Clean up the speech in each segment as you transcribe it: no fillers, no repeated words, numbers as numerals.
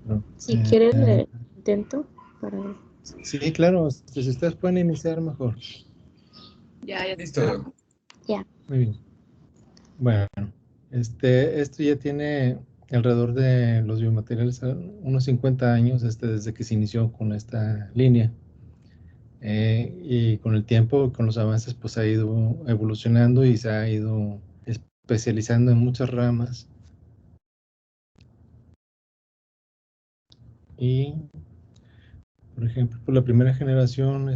Bueno, Si quieren, le intento para... sí, claro, si ustedes pueden iniciar mejor. Ya. Listo. Ya. Muy bien. Bueno, esto ya tiene alrededor de los biomateriales unos 50 años desde que se inició con esta línea. Y con el tiempo, con los avances, pues ha ido evolucionando y se ha ido especializando en muchas ramas. Y, por ejemplo, por la primera generación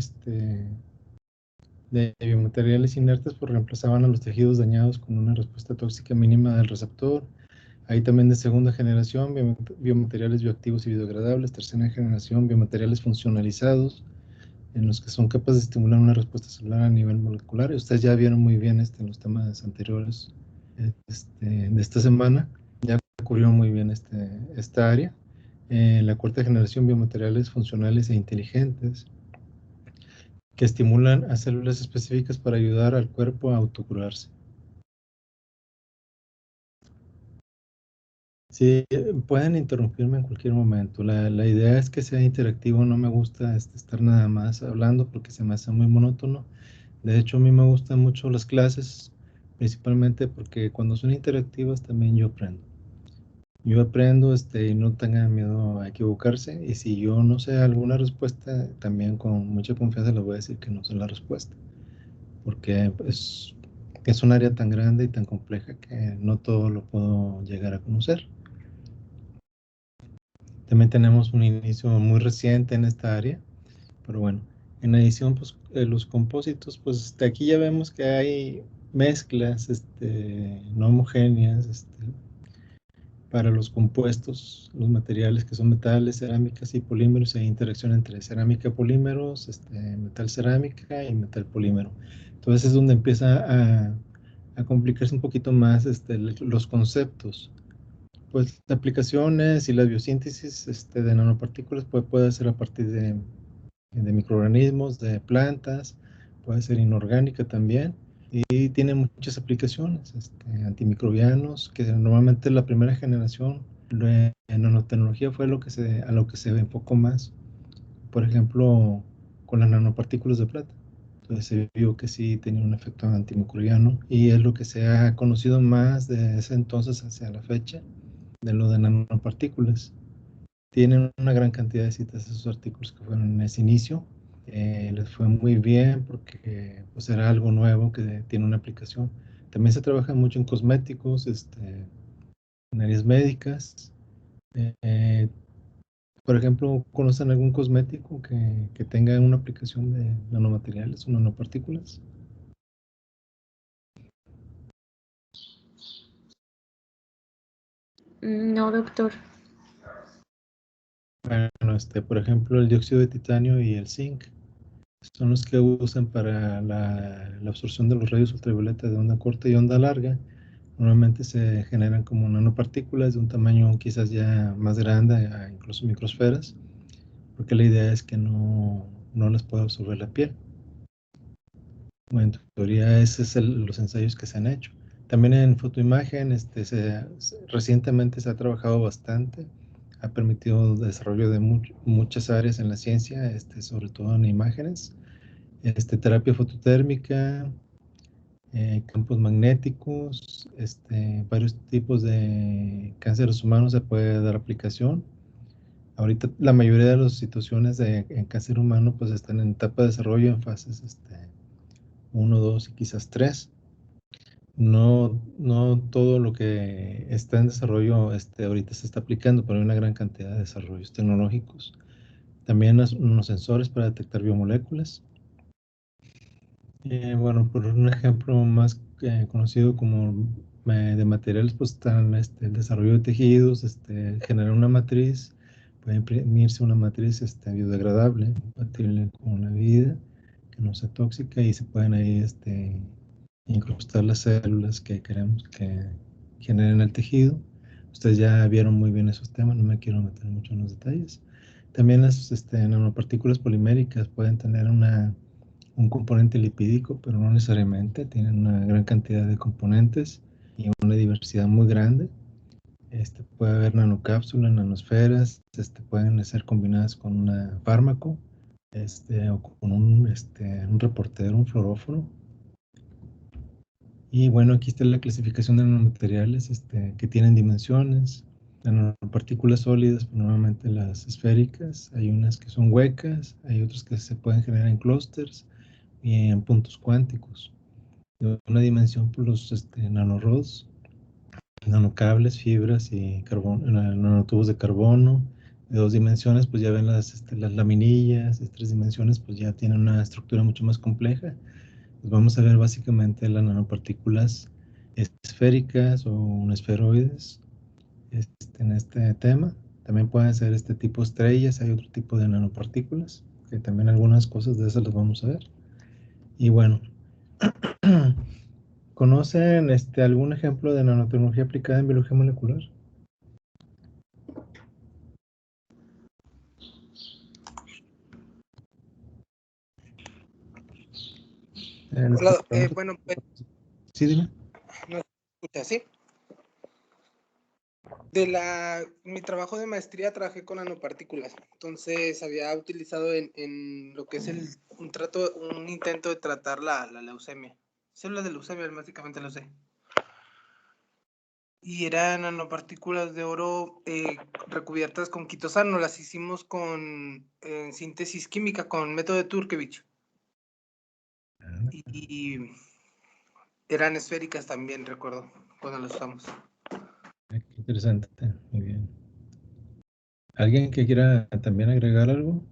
de biomateriales inertes, pues reemplazaban a los tejidos dañados con una respuesta tóxica mínima del receptor. Hay también de segunda generación, biomateriales bioactivos y biodegradables. Tercera generación, biomateriales funcionalizados, en los que son capaces de estimular una respuesta celular a nivel molecular. Y ustedes ya vieron muy bien en los temas anteriores de esta semana. Ya cubrieron muy bien esta área. La cuarta generación, biomateriales funcionales e inteligentes, que estimulan a células específicas para ayudar al cuerpo a autocurarse. Sí, pueden interrumpirme en cualquier momento. La idea es que sea interactivo, no me gusta estar nada más hablando porque se me hace muy monótono. De hecho, a mí me gustan mucho las clases, principalmente porque cuando son interactivas también yo aprendo. Yo aprendo y no tengan miedo a equivocarse, y si yo no sé alguna respuesta, también con mucha confianza les voy a decir que no sé la respuesta, porque es un área tan grande y tan compleja que no todo lo puedo llegar a conocer. También tenemos un inicio muy reciente en esta área, pero bueno, en adición, pues los compósitos, pues aquí ya vemos que hay mezclas no homogéneas para los compuestos, los materiales que son metales, cerámicas y polímeros. Hay interacción entre cerámica, polímeros, metal cerámica y metal polímero. Entonces es donde empieza a complicarse un poquito más los conceptos. Pues las aplicaciones y la biosíntesis de nanopartículas puede ser a partir de microorganismos, de plantas, puede ser inorgánica también, y tiene muchas aplicaciones, antimicrobianos, que normalmente la primera generación de nanotecnología fue a lo que se enfocó más, por ejemplo, con las nanopartículas de plata. Entonces se vio que sí tenía un efecto antimicrobiano, y es lo que se ha conocido más de ese entonces hacia la fecha, de lo de nanopartículas. Tienen una gran cantidad de citas esos artículos que fueron en ese inicio. Les fue muy bien porque pues era algo nuevo que tiene una aplicación. También se trabaja mucho en cosméticos, en áreas médicas. Eh, por ejemplo, ¿conocen algún cosmético que tenga una aplicación de nanomateriales o nanopartículas? No, doctor. Bueno, por ejemplo, el dióxido de titanio y el zinc son los que usan para la absorción de los rayos ultravioleta de onda corta y onda larga. Normalmente se generan como nanopartículas de un tamaño quizás ya más grande, incluso microsferas, porque la idea es que no las pueda absorber la piel. Bueno, en teoría ese es los ensayos que se han hecho. También en fotoimagen, recientemente se ha trabajado bastante, ha permitido el desarrollo de muchas áreas en la ciencia, sobre todo en imágenes, terapia fototérmica, campos magnéticos, varios tipos de cánceres humanos se puede dar aplicación. Ahorita la mayoría de las situaciones en cáncer humano pues están en etapa de desarrollo, en fases 1, 2 y quizás 3. No todo lo que está en desarrollo ahorita se está aplicando, pero hay una gran cantidad de desarrollos tecnológicos. También unos sensores para detectar biomoléculas. Bueno, por un ejemplo más conocido como de materiales, pues están el desarrollo de tejidos, generar una matriz, puede imprimirse una matriz biodegradable, compatible con la vida, que no sea tóxica, y se pueden ahí incrustar las células que queremos que generen el tejido. Ustedes ya vieron muy bien esos temas, no me quiero meter mucho en los detalles. También las nanopartículas poliméricas pueden tener un componente lipídico, pero no necesariamente, tienen una gran cantidad de componentes y una diversidad muy grande. Puede haber nanocápsulas, nanosferas, pueden ser combinadas con un fármaco, o con un reportero, un fluoróforo. Y bueno, aquí está la clasificación de nanomateriales que tienen dimensiones. Las nanopartículas sólidas, pues, normalmente las esféricas, hay unas que son huecas, hay otras que se pueden generar en clústeres y en puntos cuánticos. De una dimensión, pues los nanorods, nanocables, fibras y nanotubos de carbono. De 2 dimensiones, pues ya ven las laminillas. De 3 dimensiones, pues ya tienen una estructura mucho más compleja. Pues vamos a ver básicamente las nanopartículas esféricas o esferoides en este tema. También pueden ser este tipo estrellas, hay otro tipo de nanopartículas, que también algunas cosas de esas las vamos a ver. Y bueno, ¿conocen algún ejemplo de nanotecnología aplicada en biología molecular? Hola, bueno, pues, Sí, dime. no se escucha, ¿sí? Mi trabajo de maestría trabajé con nanopartículas, entonces había utilizado en lo que es un intento de tratar la leucemia, células de leucemia, básicamente lo sé. Y eran nanopartículas de oro recubiertas con quitosano, las hicimos con síntesis química, con método de Turkevich. Y eran esféricas también, recuerdo, cuando las usamos. Qué interesante, muy bien. ¿Alguien que quiera también agregar algo?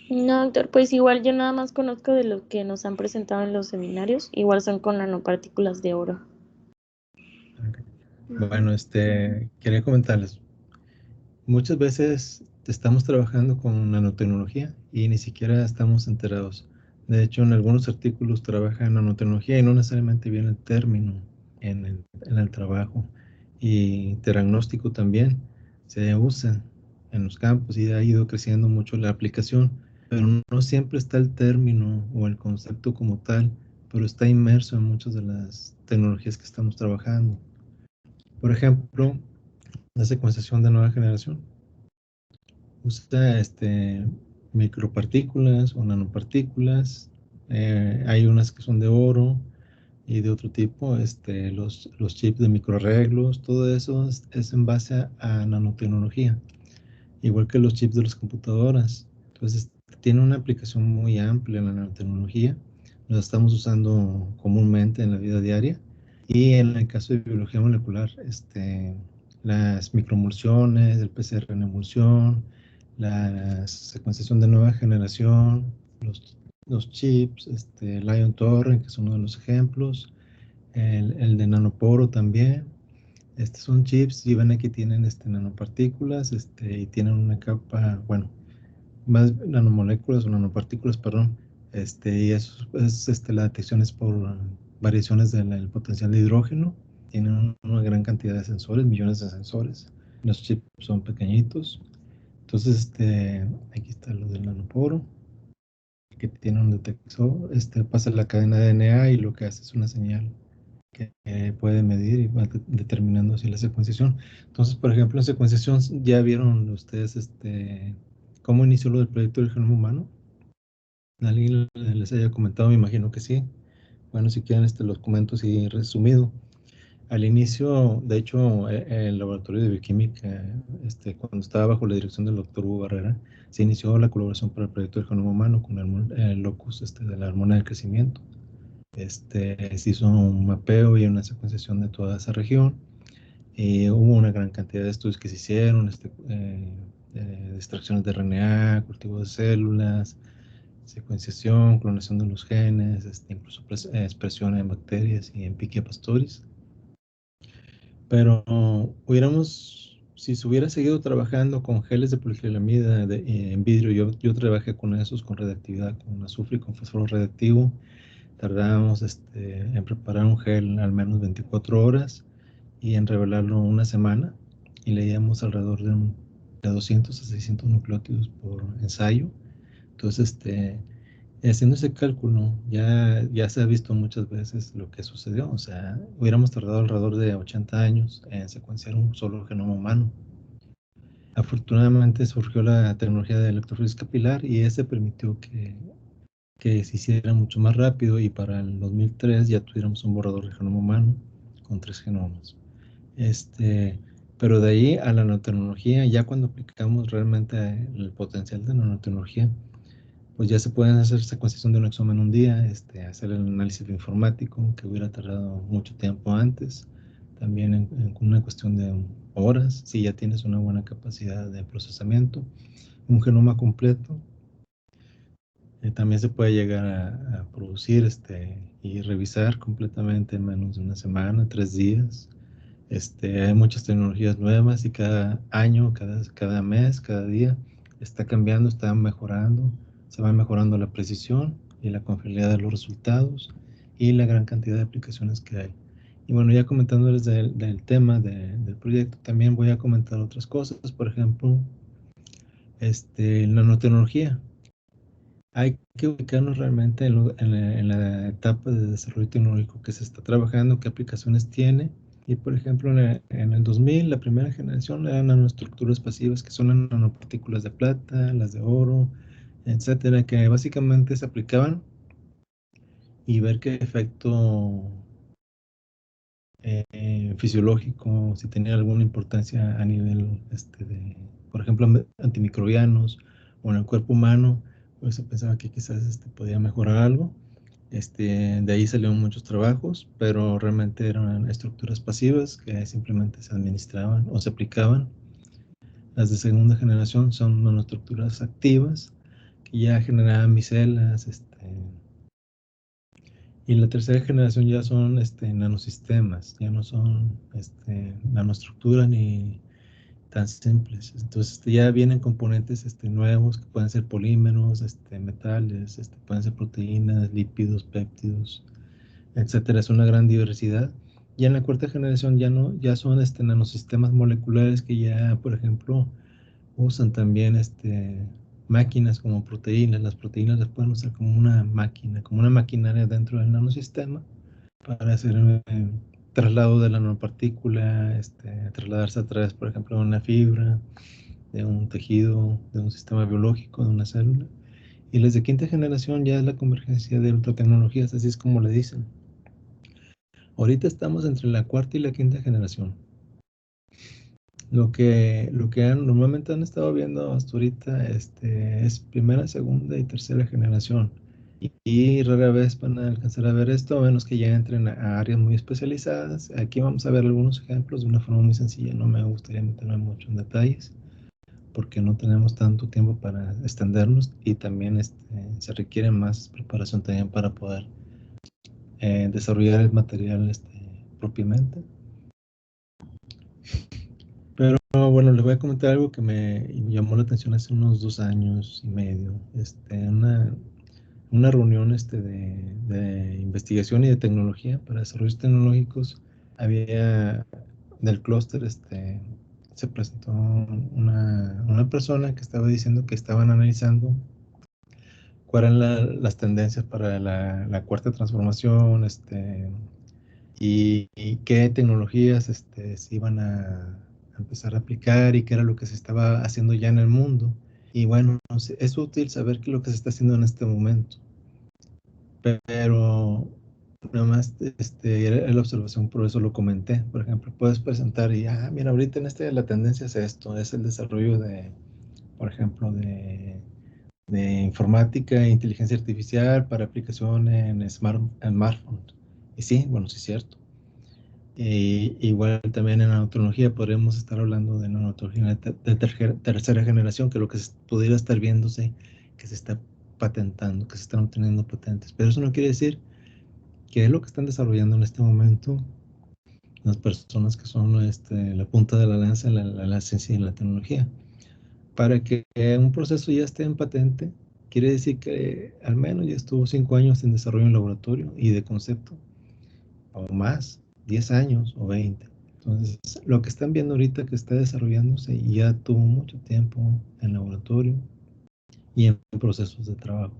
No, doctor, pues igual yo nada más conozco de lo que nos han presentado en los seminarios. Igual son con nanopartículas de oro. Okay. Bueno, quería comentarles. Muchas veces estamos trabajando con nanotecnología y ni siquiera estamos enterados. De hecho, en algunos artículos trabajan nanotecnología y no necesariamente viene el término en el trabajo. Y diagnóstico también se usa en los campos y ha ido creciendo mucho la aplicación, pero no siempre está el término o el concepto como tal, pero está inmerso en muchas de las tecnologías que estamos trabajando. Por ejemplo, la secuenciación de nueva generación usa micropartículas o nanopartículas. Hay unas que son de oro y de otro tipo, los chips de microarreglos, todo eso es en base a nanotecnología, igual que los chips de las computadoras. Entonces, tiene una aplicación muy amplia en la nanotecnología. Lo estamos usando comúnmente en la vida diaria. Y en el caso de biología molecular, las microemulsiones, el PCR en emulsión, la secuenciación de nueva generación, los chips, el Ion Torrent, que es uno de los ejemplos, el de nanoporo también. Son chips y ven aquí tienen nanopartículas y tienen una capa, bueno, más nanomoléculas o nanopartículas, perdón. Y eso es, la detección es por variaciones del potencial de hidrógeno. Tienen una gran cantidad de sensores, millones de sensores. Los chips son pequeñitos. Entonces, aquí está lo del nanoporo, que tiene un detector, pasa la cadena de DNA y lo que hace es una señal que puede medir y va determinando así la secuenciación. Entonces, por ejemplo, en secuenciación, ¿ya vieron ustedes cómo inició lo del proyecto del genoma humano? ¿Alguien les haya comentado? Me imagino que sí. Bueno, si quieren, los comento así resumido. Al inicio, de hecho, el laboratorio de bioquímica, cuando estaba bajo la dirección del doctor Hugo Barrera, se inició la colaboración para el proyecto del genoma humano con el locus de la hormona del crecimiento. Se hizo un mapeo y una secuenciación de toda esa región. Hubo una gran cantidad de estudios que se hicieron, de extracciones de RNA, cultivo de células, secuenciación, clonación de los genes, incluso expresión en bacterias y en Pichia pastoris. Pero si se hubiera seguido trabajando con geles de policrilamida en vidrio, yo trabajé con esos, con reactividad, con azufre y con fósforo radiactivo. Tardábamos en preparar un gel al menos 24 horas y en revelarlo una semana, y leíamos alrededor de 200 a 600 nucleótidos por ensayo. Entonces, Haciendo ese cálculo, ya se ha visto muchas veces lo que sucedió. O sea, hubiéramos tardado alrededor de 80 años en secuenciar un solo genoma humano. Afortunadamente surgió la tecnología de electroforesis capilar y ese permitió que se hiciera mucho más rápido, y para el 2003 ya tuviéramos un borrador de genoma humano con 3 genomas. Pero de ahí a la nanotecnología, ya cuando aplicamos realmente el potencial de nanotecnología, pues ya se pueden hacer secuenciación de un exoma en un día, hacer el análisis informático que hubiera tardado mucho tiempo antes, también en una cuestión de horas, si ya tienes una buena capacidad de procesamiento, un genoma completo. También se puede llegar a producir y revisar completamente en menos de una semana, 3 días. Hay muchas tecnologías nuevas y cada año, cada mes, cada día está cambiando, está mejorando. Se va mejorando la precisión y la confiabilidad de los resultados y la gran cantidad de aplicaciones que hay. Y bueno, ya comentándoles del tema del proyecto, también voy a comentar otras cosas. Por ejemplo, nanotecnología. Hay que ubicarnos realmente en la etapa de desarrollo tecnológico que se está trabajando, qué aplicaciones tiene. Y por ejemplo, en el 2000, la primera generación eran nanoestructuras pasivas, que son las nanopartículas de plata, las de oro, etcétera, que básicamente se aplicaban y ver qué efecto fisiológico, si tenía alguna importancia a nivel, por ejemplo, antimicrobianos o en el cuerpo humano. Pues se pensaba que quizás podía mejorar algo. De ahí salieron muchos trabajos, pero realmente eran estructuras pasivas que simplemente se administraban o se aplicaban. Las de segunda generación son nanoestructuras activas que ya generaban micelas, y la tercera generación ya son nanosistemas, ya no son nanoestructuras ni tan simples. Entonces ya vienen componentes nuevos que pueden ser polímeros, metales, pueden ser proteínas, lípidos, péptidos, etcétera. Es una gran diversidad. Ya en la cuarta generación ya son nanosistemas moleculares que ya, por ejemplo, usan también máquinas como proteínas. Las proteínas las pueden usar como una máquina, como una maquinaria dentro del nanosistema para hacer traslado de la nanopartícula, trasladarse a través, por ejemplo, de una fibra, de un tejido, de un sistema biológico, de una célula. Y las de quinta generación ya es la convergencia de ultratecnologías, así es como le dicen. Ahorita estamos entre la cuarta y la quinta generación. Lo que normalmente han estado viendo hasta ahorita es primera, segunda y tercera generación. Y rara vez van a alcanzar a ver esto, a menos que ya entren a áreas muy especializadas. Aquí vamos a ver algunos ejemplos de una forma muy sencilla. No me gustaría meterme mucho en detalles, porque no tenemos tanto tiempo para extendernos, y también se requiere más preparación también para poder desarrollar el material propiamente. Pero bueno, les voy a comentar algo que me llamó la atención hace unos 2 años y medio. Una reunión de investigación y de tecnología para desarrollos tecnológicos. Había del clúster, se presentó una persona que estaba diciendo que estaban analizando cuáles eran las tendencias para la cuarta transformación, y qué tecnologías se iban a empezar a aplicar y qué era lo que se estaba haciendo ya en el mundo. Y bueno, es útil saber qué es lo que se está haciendo en este momento, pero nada más era la observación, por eso lo comenté. Por ejemplo, puedes presentar y, mira, ahorita en la tendencia es esto, es el desarrollo por ejemplo, de informática e inteligencia artificial para aplicación en smartphones. Y sí, bueno, sí es cierto. Igual también en nanotecnología podríamos estar hablando de nanotecnología de tercera generación, que lo que pudiera estar viéndose, que se está patentando, que se están obteniendo patentes. Pero eso no quiere decir que es lo que están desarrollando en este momento las personas que son la punta de la lanza en la ciencia y en la tecnología. Para que un proceso ya esté en patente, quiere decir que al menos ya estuvo 5 años en desarrollo en laboratorio y de concepto, o más, 10 años o 20. Entonces, lo que están viendo ahorita que está desarrollándose ya tuvo mucho tiempo en laboratorio y en procesos de trabajo.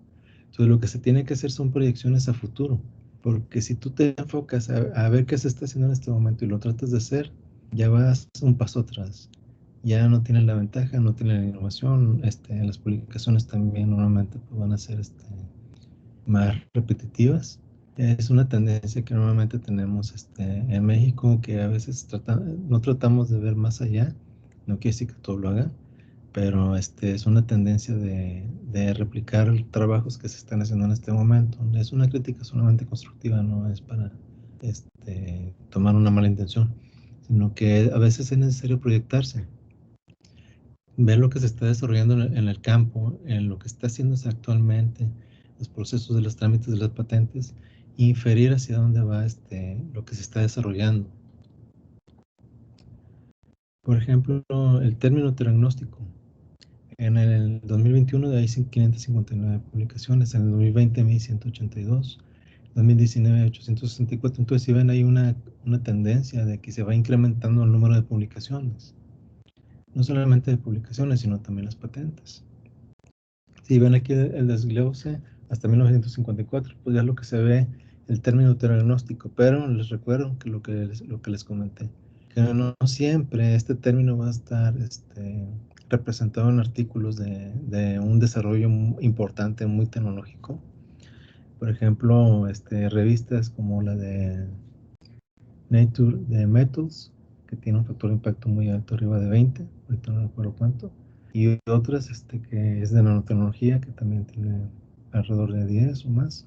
Entonces lo que se tiene que hacer son proyecciones a futuro, porque si tú te enfocas a ver qué se está haciendo en este momento y lo tratas de hacer, ya vas un paso atrás. Ya no tienen la ventaja, no tienen la innovación. Las publicaciones también normalmente pues, van a ser más repetitivas. Es una tendencia que normalmente tenemos en México, que a veces no tratamos de ver más allá. No quiere decir que todo lo haga, pero es una tendencia de replicar trabajos que se están haciendo en este momento. Es una crítica solamente constructiva, no es para tomar una mala intención, sino que a veces es necesario proyectarse, ver lo que se está desarrollando en el campo, en lo que está haciéndose actualmente, los procesos de los trámites de las patentes, e inferir hacia dónde va lo que se está desarrollando. Por ejemplo, el término diagnóstico. En el 2021 hay 559 publicaciones, en el 2020 1182, en 2019 864. Entonces, si ven, hay una tendencia de que se va incrementando el número de publicaciones. No solamente de publicaciones, sino también las patentes. Si ven aquí el desglose hasta 1954, pues ya es lo que se ve el término diagnóstico, pero les recuerdo que lo que les comenté, que no siempre este término va a estar representado en artículos de un desarrollo importante, muy tecnológico. Por ejemplo, revistas como la de Nature de Metals, que tiene un factor de impacto muy alto, arriba de 20, ahorita no recuerdo cuánto, y otras que es de nanotecnología, que también tiene alrededor de 10 o más.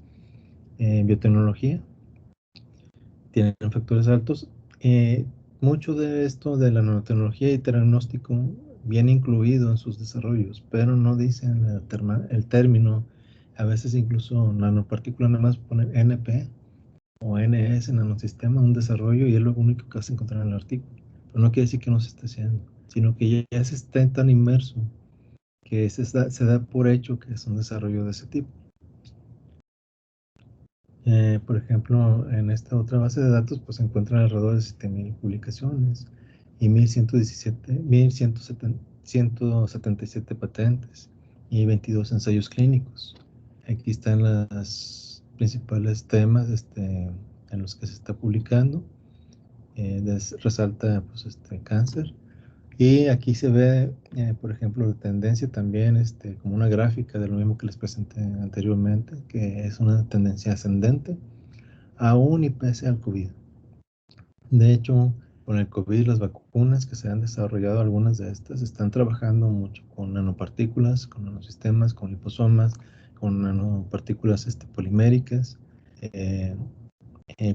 Biotecnología, tienen factores altos. Mucho de esto de la nanotecnología y diagnóstico viene incluido en sus desarrollos, pero no dicen el término. A veces incluso nanopartícula nada más ponen NP o NS, nanosistema, un desarrollo, y es lo único que vas a encontrar en el artículo. Pero no quiere decir que no se esté haciendo, sino que ya se está tan inmerso que se da por hecho que es un desarrollo de ese tipo. Por ejemplo, en esta otra base de datos pues se encuentran alrededor de 7,000 publicaciones y 1,177 patentes y 22 ensayos clínicos. Aquí están los principales temas en los que se está publicando. Resalta pues, cáncer. Y aquí se ve, por ejemplo, la tendencia también como una gráfica de lo mismo que les presenté anteriormente, que es una tendencia ascendente, aún y pese al COVID. De hecho, con el COVID, las vacunas que se han desarrollado, algunas de estas, están trabajando mucho con nanopartículas, con nanosistemas, con liposomas, con nanopartículas poliméricas.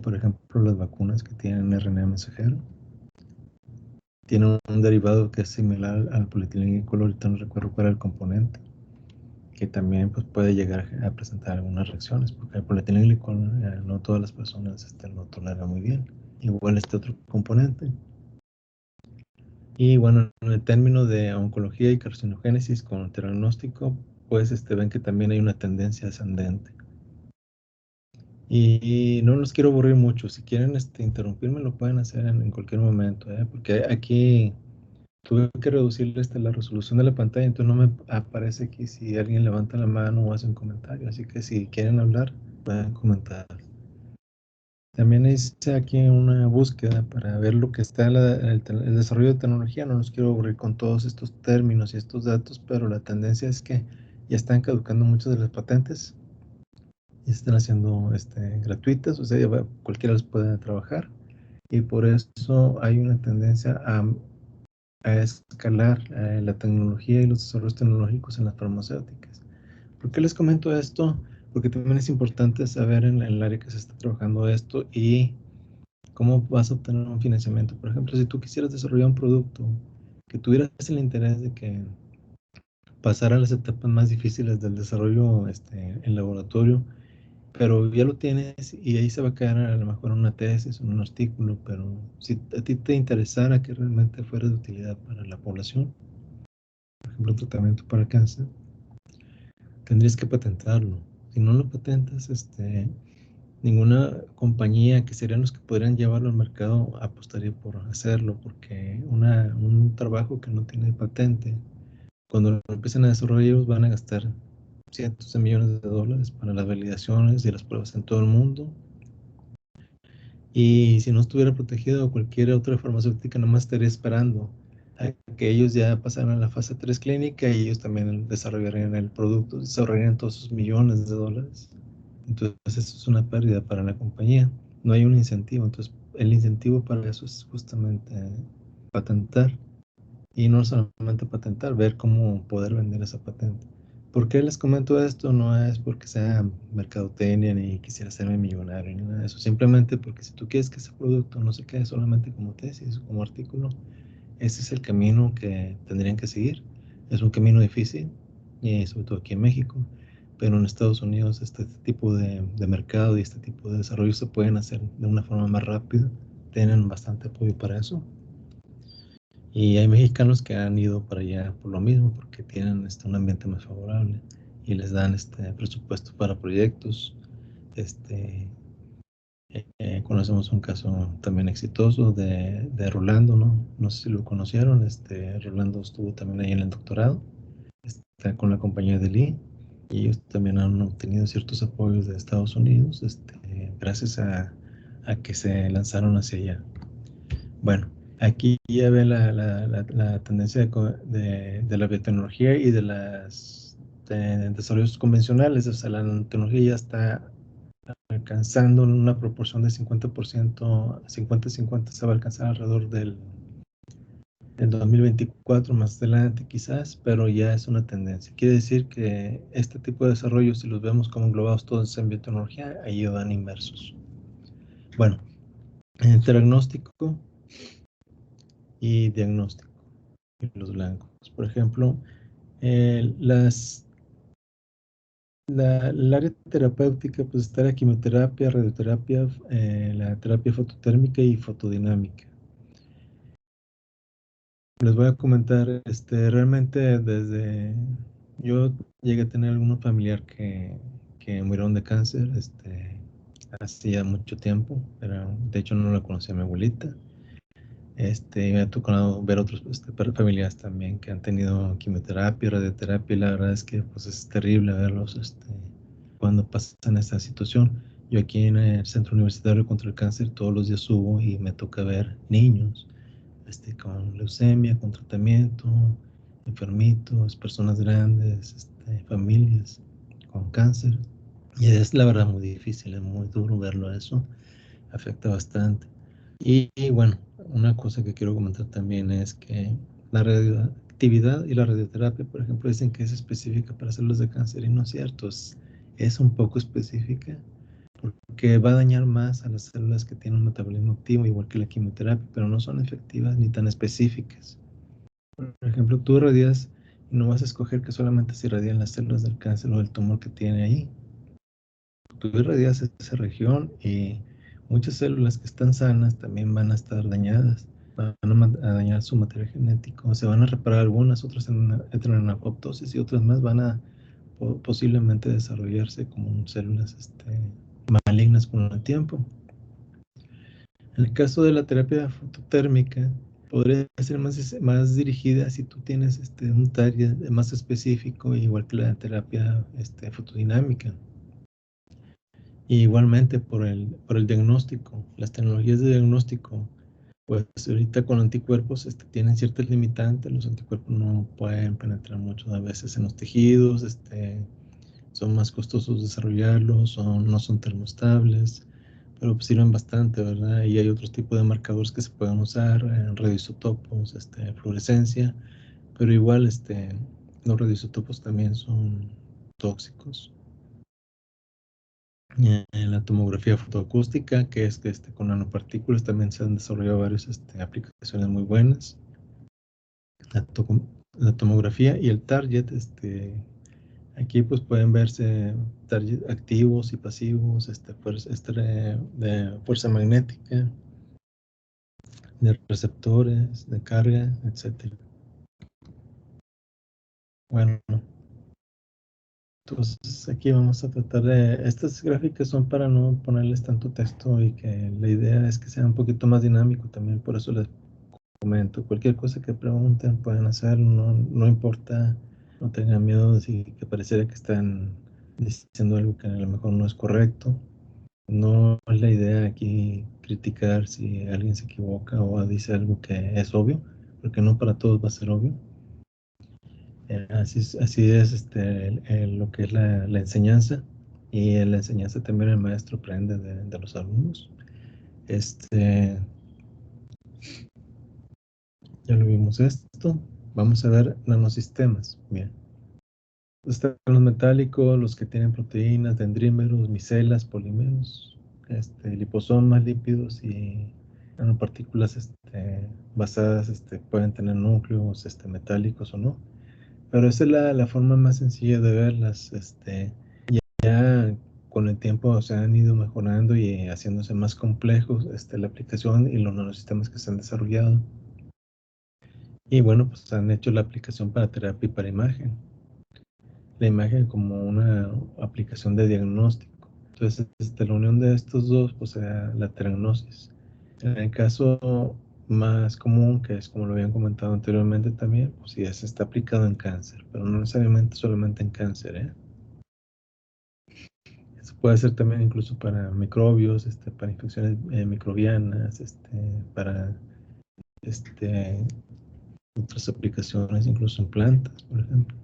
Por ejemplo, las vacunas que tienen RNA mensajero tienen un derivado que es similar al polietilenglicol, ahorita no recuerdo cuál era el componente, que también pues, puede llegar a presentar algunas reacciones, porque el polietilenglicol no todas las personas lo toleran muy bien. Igual otro componente. Y bueno, en el término de oncología y carcinogénesis con el diagnóstico, pues ven que también hay una tendencia ascendente. Y no los quiero aburrir mucho. Si quieren interrumpirme, lo pueden hacer en cualquier momento, porque aquí tuve que reducir la resolución de la pantalla, entonces no me aparece aquí si alguien levanta la mano o hace un comentario. Así que si quieren hablar, pueden comentar. También hice aquí una búsqueda para ver lo que está el desarrollo de tecnología. No los quiero aburrir con todos estos términos y estos datos, pero la tendencia es que ya están caducando muchas de las patentes y se están haciendo gratuitas, o sea, cualquiera las puede trabajar, y por eso hay una tendencia a escalar la tecnología y los desarrollos tecnológicos en las farmacéuticas. ¿Por qué les comento esto? Porque también es importante saber en el área que se está trabajando esto y cómo vas a obtener un financiamiento. Por ejemplo, si tú quisieras desarrollar un producto que tuvieras el interés de que pasara a las etapas más difíciles del desarrollo en laboratorio, pero ya lo tienes y ahí se va a quedar a lo mejor una tesis o un artículo, pero si a ti te interesara que realmente fuera de utilidad para la población, por ejemplo, un tratamiento para el cáncer, tendrías que patentarlo. Si no lo patentas, ninguna compañía que serían los que podrían llevarlo al mercado apostaría por hacerlo, porque un trabajo que no tiene patente, cuando lo empiecen a desarrollar, ellos van a gastar cientos de millones de dólares para las validaciones y las pruebas en todo el mundo. Y si no estuviera protegido, cualquier otra farmacéutica nomás estaría esperando a que ellos ya pasaran a la fase 3 clínica y ellos también desarrollarían el producto, desarrollarían todos esos millones de dólares. Entonces, eso es una pérdida para la compañía. No hay un incentivo. Entonces, el incentivo para eso es justamente patentar. Y no solamente patentar, ver cómo poder vender esa patente. ¿Por qué les comento esto? No es porque sea mercadotecnia ni quisiera hacerme millonario ni nada de eso. Simplemente porque si tú quieres que ese producto no se quede solamente como tesis o como artículo, ese es el camino que tendrían que seguir. Es un camino difícil, y sobre todo aquí en México, pero en Estados Unidos este tipo de mercado y este tipo de desarrollo se pueden hacer de una forma más rápida. Tienen bastante apoyo para eso. Y hay mexicanos que han ido para allá por lo mismo, porque tienen un ambiente más favorable y les dan presupuesto para proyectos. Conocemos un caso también exitoso de Rolando, ¿no? No sé si lo conocieron. Rolando estuvo también ahí en el doctorado, está con la compañía de Lee, y ellos también han obtenido ciertos apoyos de Estados Unidos, gracias a que se lanzaron hacia allá. Bueno, aquí ya ve la tendencia de la biotecnología y de los desarrollos convencionales. O sea, la nanotecnología ya está alcanzando una proporción de 50%, 50-50, se va a alcanzar alrededor del 2024 más adelante quizás, pero ya es una tendencia. Quiere decir que este tipo de desarrollos, si los vemos como englobados todos en biotecnología, ahí van inmersos. Bueno, diagnóstico y diagnóstico en los blancos. Por ejemplo, el área terapéutica pues está la quimioterapia, radioterapia, la terapia fototérmica y fotodinámica. Les voy a comentar, realmente yo llegué a tener algún familiar que murieron de cáncer, hacía mucho tiempo, pero de hecho no la conocía a mi abuelita. Me ha tocado ver otros familiares también que han tenido quimioterapia, radioterapia, y la verdad es que pues es terrible verlos cuando pasan esta situación. Yo aquí en el Centro Universitario contra el Cáncer todos los días subo y me toca ver niños con leucemia, con tratamiento, enfermitos, personas grandes, familias con cáncer. Y es la verdad muy difícil, es muy duro verlo eso, afecta bastante. Y bueno, una cosa que quiero comentar también es que la radioactividad y la radioterapia, por ejemplo, dicen que es específica para células de cáncer y no es cierto, es un poco específica porque va a dañar más a las células que tienen un metabolismo activo, igual que la quimioterapia, pero no son efectivas ni tan específicas. Por ejemplo, tú irradias y no vas a escoger que solamente se irradian las células del cáncer o del tumor que tiene ahí. Tú irradias esa región y muchas células que están sanas también van a estar dañadas, van a dañar su material genético, se van a reparar algunas, otras entran en apoptosis y otras más van a posiblemente desarrollarse como células malignas con el tiempo. En el caso de la terapia fototérmica, podría ser más dirigida si tú tienes un target más específico, igual que la terapia fotodinámica. Y igualmente por el diagnóstico, las tecnologías de diagnóstico, pues ahorita con anticuerpos tienen ciertas limitantes, los anticuerpos no pueden penetrar mucho a veces en los tejidos, son más costosos desarrollarlos, no son termoestables, pero pues sirven bastante, ¿verdad? Y hay otros tipos de marcadores que se pueden usar, radioisótopos, fluorescencia, pero igual los radioisótopos también son tóxicos. En la tomografía fotoacústica, que es que con nanopartículas también se han desarrollado varias aplicaciones muy buenas. La tomografía y el target, aquí pues pueden verse target activos y pasivos, de fuerza magnética, de receptores, de carga, etcétera. Bueno, entonces aquí vamos a tratar estas gráficas son para no ponerles tanto texto y que la idea es que sea un poquito más dinámico también, por eso les comento. Cualquier cosa que pregunten pueden hacer, no importa no tengan miedo de que pareciera que están diciendo algo que a lo mejor no es correcto. No es la idea aquí criticar si alguien se equivoca o dice algo que es obvio, porque no para todos va a ser obvio. Así es lo que es la enseñanza, y en la enseñanza también el maestro aprende de los alumnos. Ya lo vimos esto. Vamos a ver nanosistemas. Bien. Están los metálicos, los que tienen proteínas, dendrímeros, micelas, polímeros, liposomas, lípidos y nanopartículas basadas, pueden tener núcleos metálicos o no. Pero esa es la forma más sencilla de verlas. Ya con el tiempo se han ido mejorando y haciéndose más complejos la aplicación y los nanosistemas que se han desarrollado. Y bueno, pues han hecho la aplicación para terapia y para imagen. La imagen como una aplicación de diagnóstico. Entonces, la unión de estos dos, pues sea la teragnosis. En el caso más común, que es como lo habían comentado anteriormente también, pues sí, está aplicado en cáncer, pero no necesariamente solamente en cáncer, ¿eh? Eso puede ser también incluso para microbios, para infecciones microbianas, para otras aplicaciones, incluso en plantas, por ejemplo.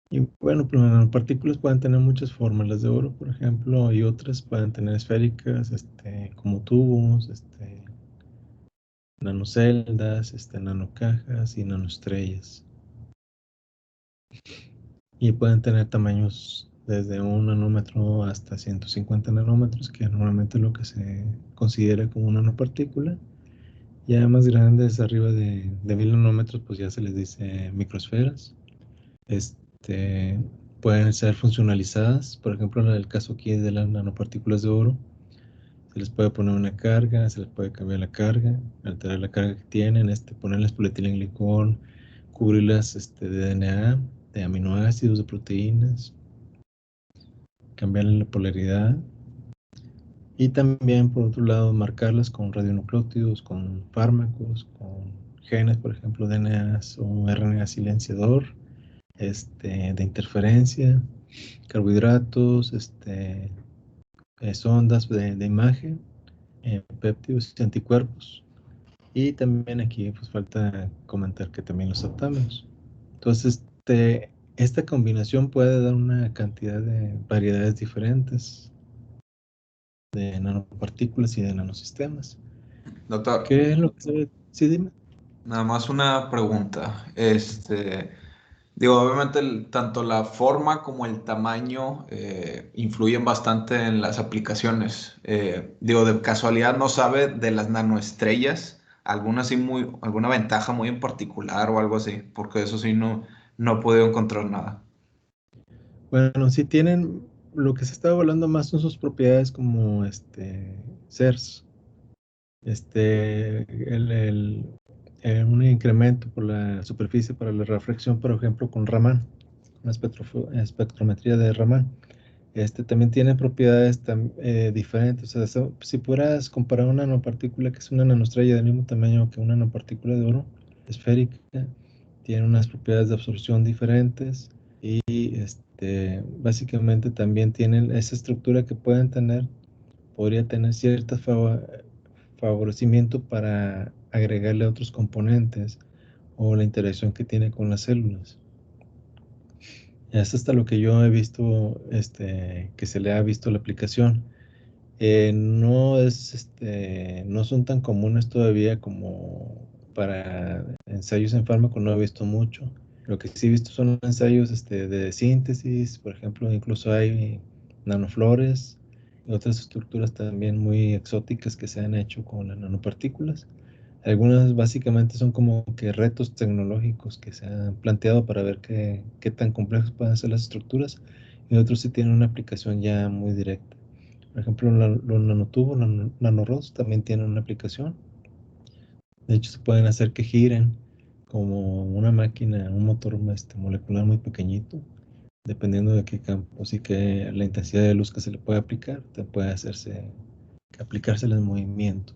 Y bueno, pues las nanopartículas pueden tener muchas formas, las de oro, por ejemplo, y otras pueden tener esféricas, como tubos, nanoceldas, nanocajas y nanoestrellas. Y pueden tener tamaños desde 1 nanómetro hasta 150 nanómetros, que normalmente es lo que se considera como una nanopartícula. Ya más grandes, arriba de 1000 nanómetros, pues ya se les dice microesferas. Pueden ser funcionalizadas, por ejemplo, en el caso aquí de las nanopartículas de oro, se les puede poner una carga, se les puede cambiar la carga, alterar la carga que tienen, ponerles polietilenglicol, cubrirlas de DNA, de aminoácidos, de proteínas, cambiarle la polaridad, y también, por otro lado, marcarlas con radionucleótidos, con fármacos, con genes, por ejemplo, DNAs o RNA silenciador, de interferencia, carbohidratos, sondas de imagen, péptidos y anticuerpos. Y también aquí pues falta comentar que también los aptámeros. Entonces, esta combinación puede dar una cantidad de variedades diferentes de nanopartículas y de nanosistemas. Doctor, ¿Qué es lo que se ve? Sí, dime. nada más una pregunta. Digo, obviamente tanto la forma como el tamaño influyen bastante en las aplicaciones. Digo, de casualidad no sabe de las nanoestrellas, alguna ventaja muy en particular o algo así, porque de eso sí no he podido encontrar nada. Bueno, si tienen, lo que se está evaluando más son sus propiedades como CERS, un incremento por la superficie para la refracción, por ejemplo, con Raman, una espectrometría de Raman. También tiene propiedades diferentes. O sea, si pudieras comparar una nanopartícula que es una nanoestrella del mismo tamaño que una nanopartícula de oro esférica, tiene unas propiedades de absorción diferentes, y básicamente también tienen esa estructura que podría tener cierto favorecimiento para agregarle otros componentes o la interacción que tiene con las células. Es hasta lo que yo he visto, que se le ha visto la aplicación. No son tan comunes todavía como para ensayos en fármaco, no he visto mucho. Lo que sí he visto son ensayos de síntesis, por ejemplo, incluso hay nanoflores y otras estructuras también muy exóticas que se han hecho con las nanopartículas. Algunas básicamente son como que retos tecnológicos que se han planteado para ver qué tan complejos pueden ser las estructuras, y otros sí tienen una aplicación ya muy directa. Por ejemplo, los nanotubos, nanorods también tienen una aplicación. De hecho, se pueden hacer que giren como una máquina, un motor molecular muy pequeñito, dependiendo de qué campo, así que la intensidad de luz que se le puede aplicar, te puede aplicársela en movimiento.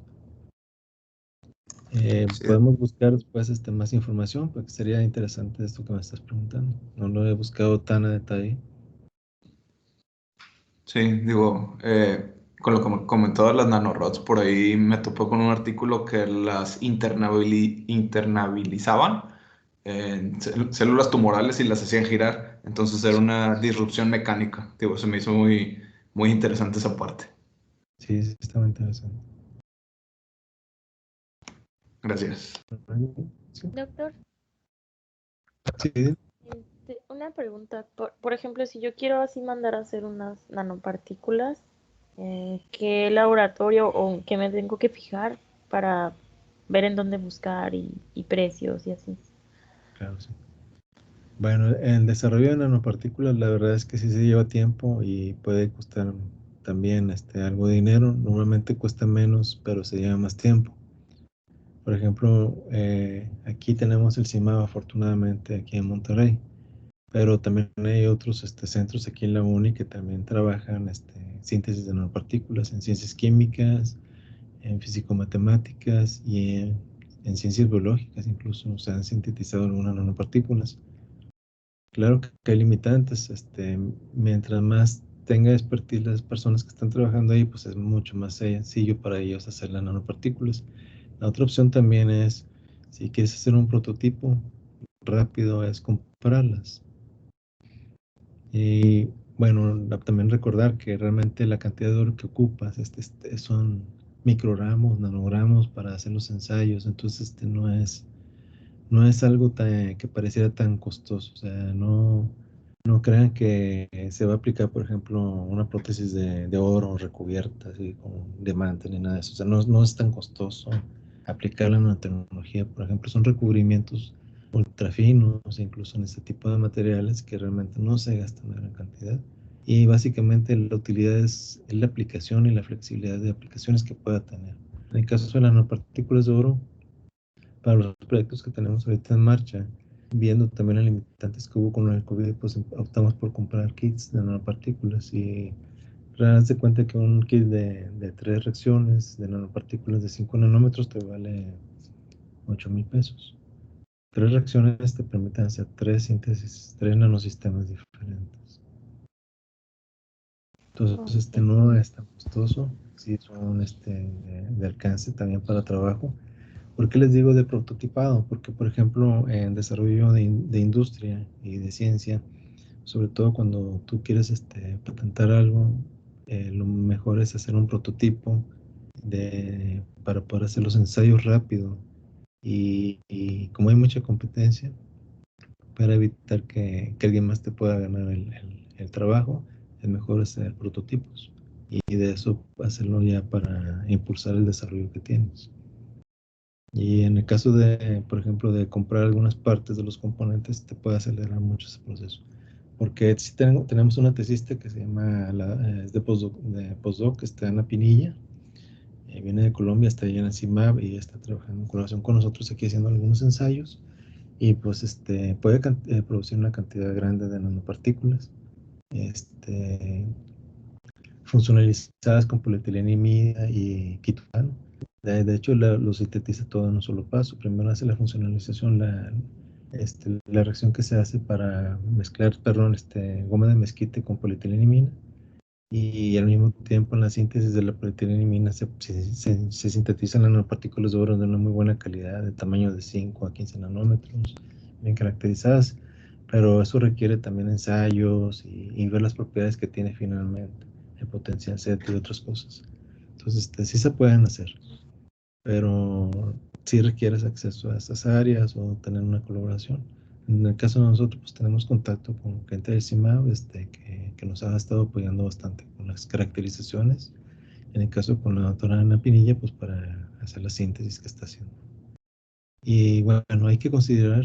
Sí. Podemos buscar después más información, porque sería interesante esto que me estás preguntando. No lo he buscado tan a detalle. Sí, digo, con lo que me comentó de las nanorods, por ahí me topé con un artículo que las internabilizaban en células tumorales y las hacían girar. Entonces era una disrupción mecánica. Digo, se me hizo muy, muy interesante esa parte. Sí, sí, está muy interesante. Gracias. Sí, Doctor, sí, una pregunta. Por ejemplo, si yo quiero así mandar a hacer unas nanopartículas, ¿qué laboratorio o qué me tengo que fijar para ver en dónde buscar y precios y así? claro, sí. Bueno, el desarrollo de nanopartículas, la verdad es que sí se lleva tiempo y puede costar también algo de dinero. Normalmente cuesta menos, pero se lleva más tiempo. Por ejemplo, aquí tenemos el CIMAB, afortunadamente, aquí en Monterrey, pero también hay otros centros aquí en la UNI que también trabajan síntesis de nanopartículas en ciencias químicas, en físico-matemáticas y en ciencias biológicas, incluso se han sintetizado algunas nanopartículas. Claro que hay limitantes, mientras más tenga expertise las personas que están trabajando ahí, pues es mucho más sencillo para ellos hacer las nanopartículas. La otra opción también es, si quieres hacer un prototipo rápido, es comprarlas. Y bueno, también recordar que realmente la cantidad de oro que ocupas son microgramos, nanogramos para hacer los ensayos, entonces no es algo que pareciera tan costoso, o sea, no crean que se va a aplicar, por ejemplo, una prótesis de oro recubierta, así con diamante ni nada de eso. O sea, no es tan costoso aplicarla en una tecnología. Por ejemplo, son recubrimientos ultra finos, incluso en este tipo de materiales que realmente no se gastan en gran cantidad. Y básicamente la utilidad es la aplicación y la flexibilidad de aplicaciones que pueda tener. En el caso de las nanopartículas de oro, para los proyectos que tenemos ahorita en marcha, viendo también las limitantes que hubo con el COVID, pues optamos por comprar kits de nanopartículas y haz de cuenta que un kit de 3 reacciones de nanopartículas de 5 nanómetros te vale 8,000 pesos. 3 reacciones te permiten hacer 3 síntesis, 3 nanosistemas diferentes. Entonces, Ok. no es tan costoso, sí son de alcance también para trabajo. ¿Por qué les digo de prototipado? Porque, por ejemplo, en desarrollo de industria y de ciencia, sobre todo cuando tú quieres patentar algo, lo mejor es hacer un prototipo para poder hacer los ensayos rápido. Y como hay mucha competencia, para evitar que alguien más te pueda ganar el trabajo, es mejor hacer prototipos. Y de eso hacerlo ya para impulsar el desarrollo que tienes. Y en el caso de, por ejemplo, de comprar algunas partes de los componentes, te puede acelerar mucho ese proceso. Porque si tenemos una tesista que se llama, es de postdoc, está en La Pinilla, viene de Colombia, está allá en el CIMAB y está trabajando en colaboración con nosotros aquí haciendo algunos ensayos. Y pues puede producir una cantidad grande de nanopartículas este, funcionalizadas con polietileno y quitosano. De hecho, lo sintetiza todo en un solo paso. Primero hace la funcionalización, la reacción que se hace para mezclar, perdón, goma de mezquite con polietileno y al mismo tiempo en la síntesis de la polietileno se sintetizan nanopartículas de oro de una muy buena calidad, de tamaño de 5 a 15 nanómetros, bien caracterizadas, pero eso requiere también ensayos y ver las propiedades que tiene finalmente, el potencial Z y otras cosas. Entonces, sí se pueden hacer, pero sí requieres acceso a estas áreas o tener una colaboración. En el caso de nosotros, pues tenemos contacto con gente del CIMAB que nos ha estado apoyando bastante con las caracterizaciones. En el caso con la doctora Ana Pinilla, pues para hacer la síntesis que está haciendo. Y bueno, hay que considerar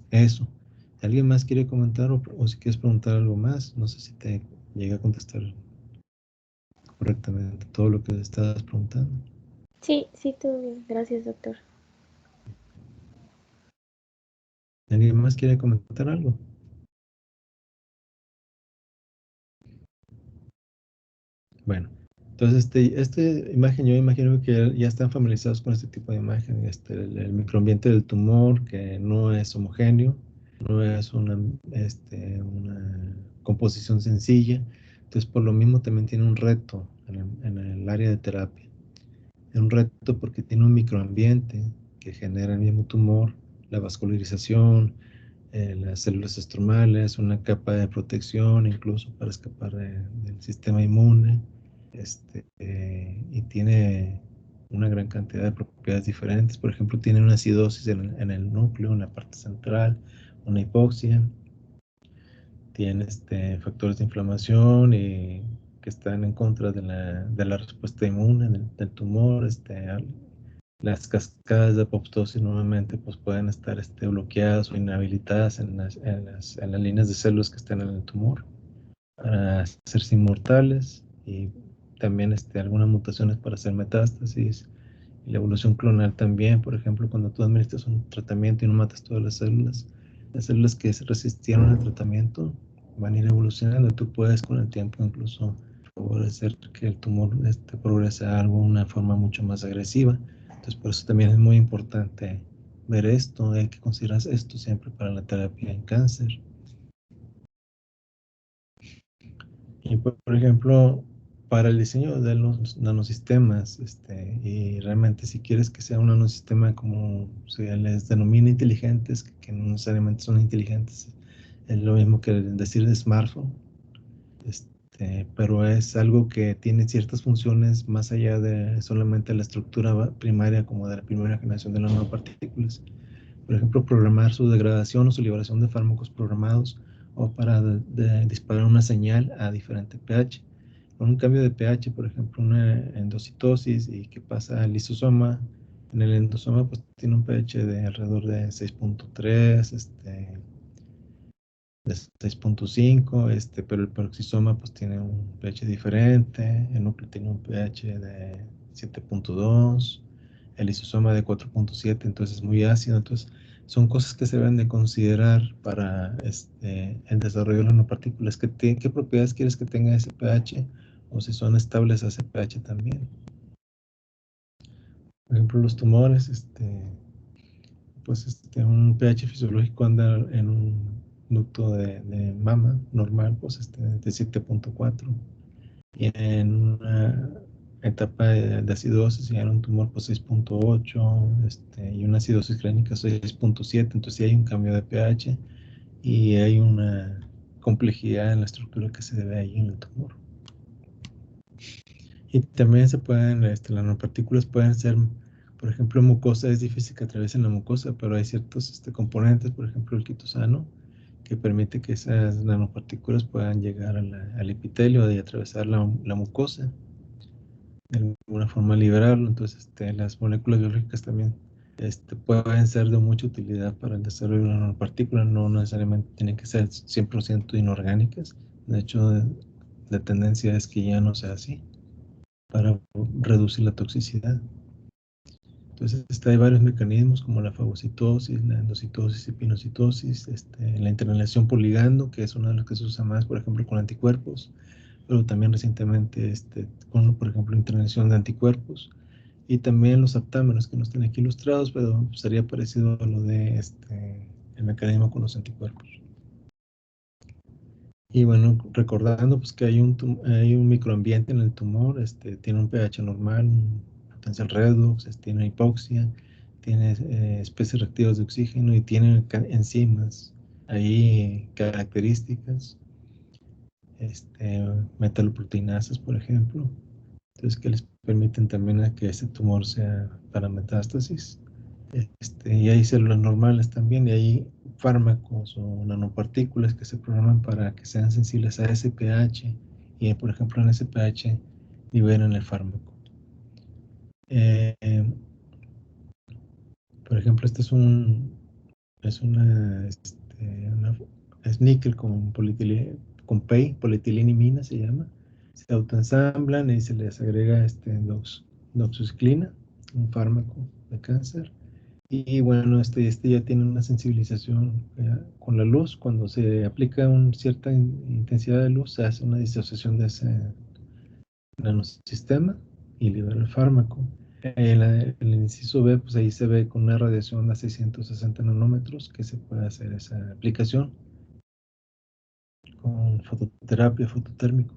eso. ¿Alguien más quiere comentar o si quieres preguntar algo más? No sé si te llega a contestar correctamente todo lo que estabas preguntando. Sí, sí, todo bien. Gracias, doctor. ¿Alguien más quiere comentar algo? Bueno, Entonces, esta imagen, yo imagino que ya están familiarizados con este tipo de imagen, el microambiente del tumor, que no es homogéneo, no es una composición sencilla. Entonces, por lo mismo, también tiene un reto en el área de terapia. Es un reto porque tiene un microambiente que genera el mismo tumor, la vascularización, las células estromales, una capa de protección incluso para escapar del sistema inmune, y tiene una gran cantidad de propiedades diferentes. Por ejemplo, tiene una acidosis en el núcleo, en la parte central, una hipoxia, tiene factores de inflamación y que están en contra de la respuesta inmune del tumor. Las cascadas de apoptosis normalmente pues, pueden estar bloqueadas o inhabilitadas en las líneas de células que están en el tumor para hacerse inmortales, y también algunas mutaciones para hacer metástasis, y la evolución clonal también. Por ejemplo, cuando tú administras un tratamiento y no matas todas las células que se resistieron al tratamiento van a ir evolucionando. Tú puedes con el tiempo incluso favorecer que el tumor progrese a algo de una forma mucho más agresiva. Entonces, por eso también es muy importante ver esto. Hay que considerar esto siempre para la terapia en cáncer. Y por ejemplo, para el diseño de los nanosistemas, y realmente si quieres que sea un nanosistema como se les denomina inteligentes, que no necesariamente son inteligentes, es lo mismo que decir de smartphone, pero es algo que tiene ciertas funciones más allá de solamente la estructura primaria como de la primera generación de las nanopartículas. Por ejemplo, programar su degradación o su liberación de fármacos programados, o para disparar una señal a diferente pH. Con un cambio de pH, por ejemplo, una endocitosis y que pasa al lisosoma, en el endosoma pues tiene un pH de alrededor de 6.3, de 6.5, pero el peroxisoma pues tiene un pH diferente, el núcleo tiene un pH de 7.2, el lisosoma de 4.7, entonces es muy ácido. Entonces son cosas que se deben de considerar para el desarrollo de nanopartículas. ¿Qué propiedades quieres que tenga ese pH? O si son estables a ese pH también. Por ejemplo, los tumores, pues un pH fisiológico anda en un ducto de mama normal, pues de 7.4, y en una etapa de acidosis y en un tumor pues 6.8, y una acidosis clínica 6.7. Entonces sí hay un cambio de pH y hay una complejidad en la estructura que se debe ahí en el tumor. Y también las nanopartículas pueden ser, por ejemplo, mucosa. Es difícil que atraviesen la mucosa, pero hay ciertos componentes, por ejemplo el quitosano, que permite que esas nanopartículas puedan llegar al epitelio y atravesar la mucosa, de alguna forma liberarlo. Entonces, las moléculas biológicas también pueden ser de mucha utilidad para el desarrollo de una nanopartícula. No necesariamente tienen que ser 100% inorgánicas. De hecho, la tendencia es que ya no sea así, para reducir la toxicidad. Entonces, hay varios mecanismos como la fagocitosis, la endocitosis y pinocitosis, la internalización por ligando, que es uno de los que se usa más, por ejemplo, con anticuerpos, pero también recientemente con, por ejemplo, internalización de anticuerpos, y también los aptámeros, que no están aquí ilustrados, pero sería parecido a lo de el mecanismo con los anticuerpos. Y bueno, recordando pues que hay un microambiente en el tumor, tiene un pH normal, un potencial redox, tiene hipoxia, tiene especies reactivas de oxígeno y tiene enzimas ahí características, metaloproteinasas, por ejemplo, entonces que les permiten también a que ese tumor sea para metástasis. Y hay células normales también, y hay fármacos o nanopartículas que se programan para que sean sensibles a ese pH, y por ejemplo en ese pH liberan el fármaco. Eh, por ejemplo, este es es níquel con PEI, polietilena se llama. Se autoensamblan y se les agrega doxorubicina, un fármaco de cáncer. Y bueno, ya tiene una sensibilización con la luz. Cuando se aplica una cierta intensidad de luz, se hace una disociación nanosistema y libera el fármaco. El inciso B, pues ahí se ve con una radiación a 660 nanómetros que se puede hacer esa aplicación con fototerapia, fototérmico.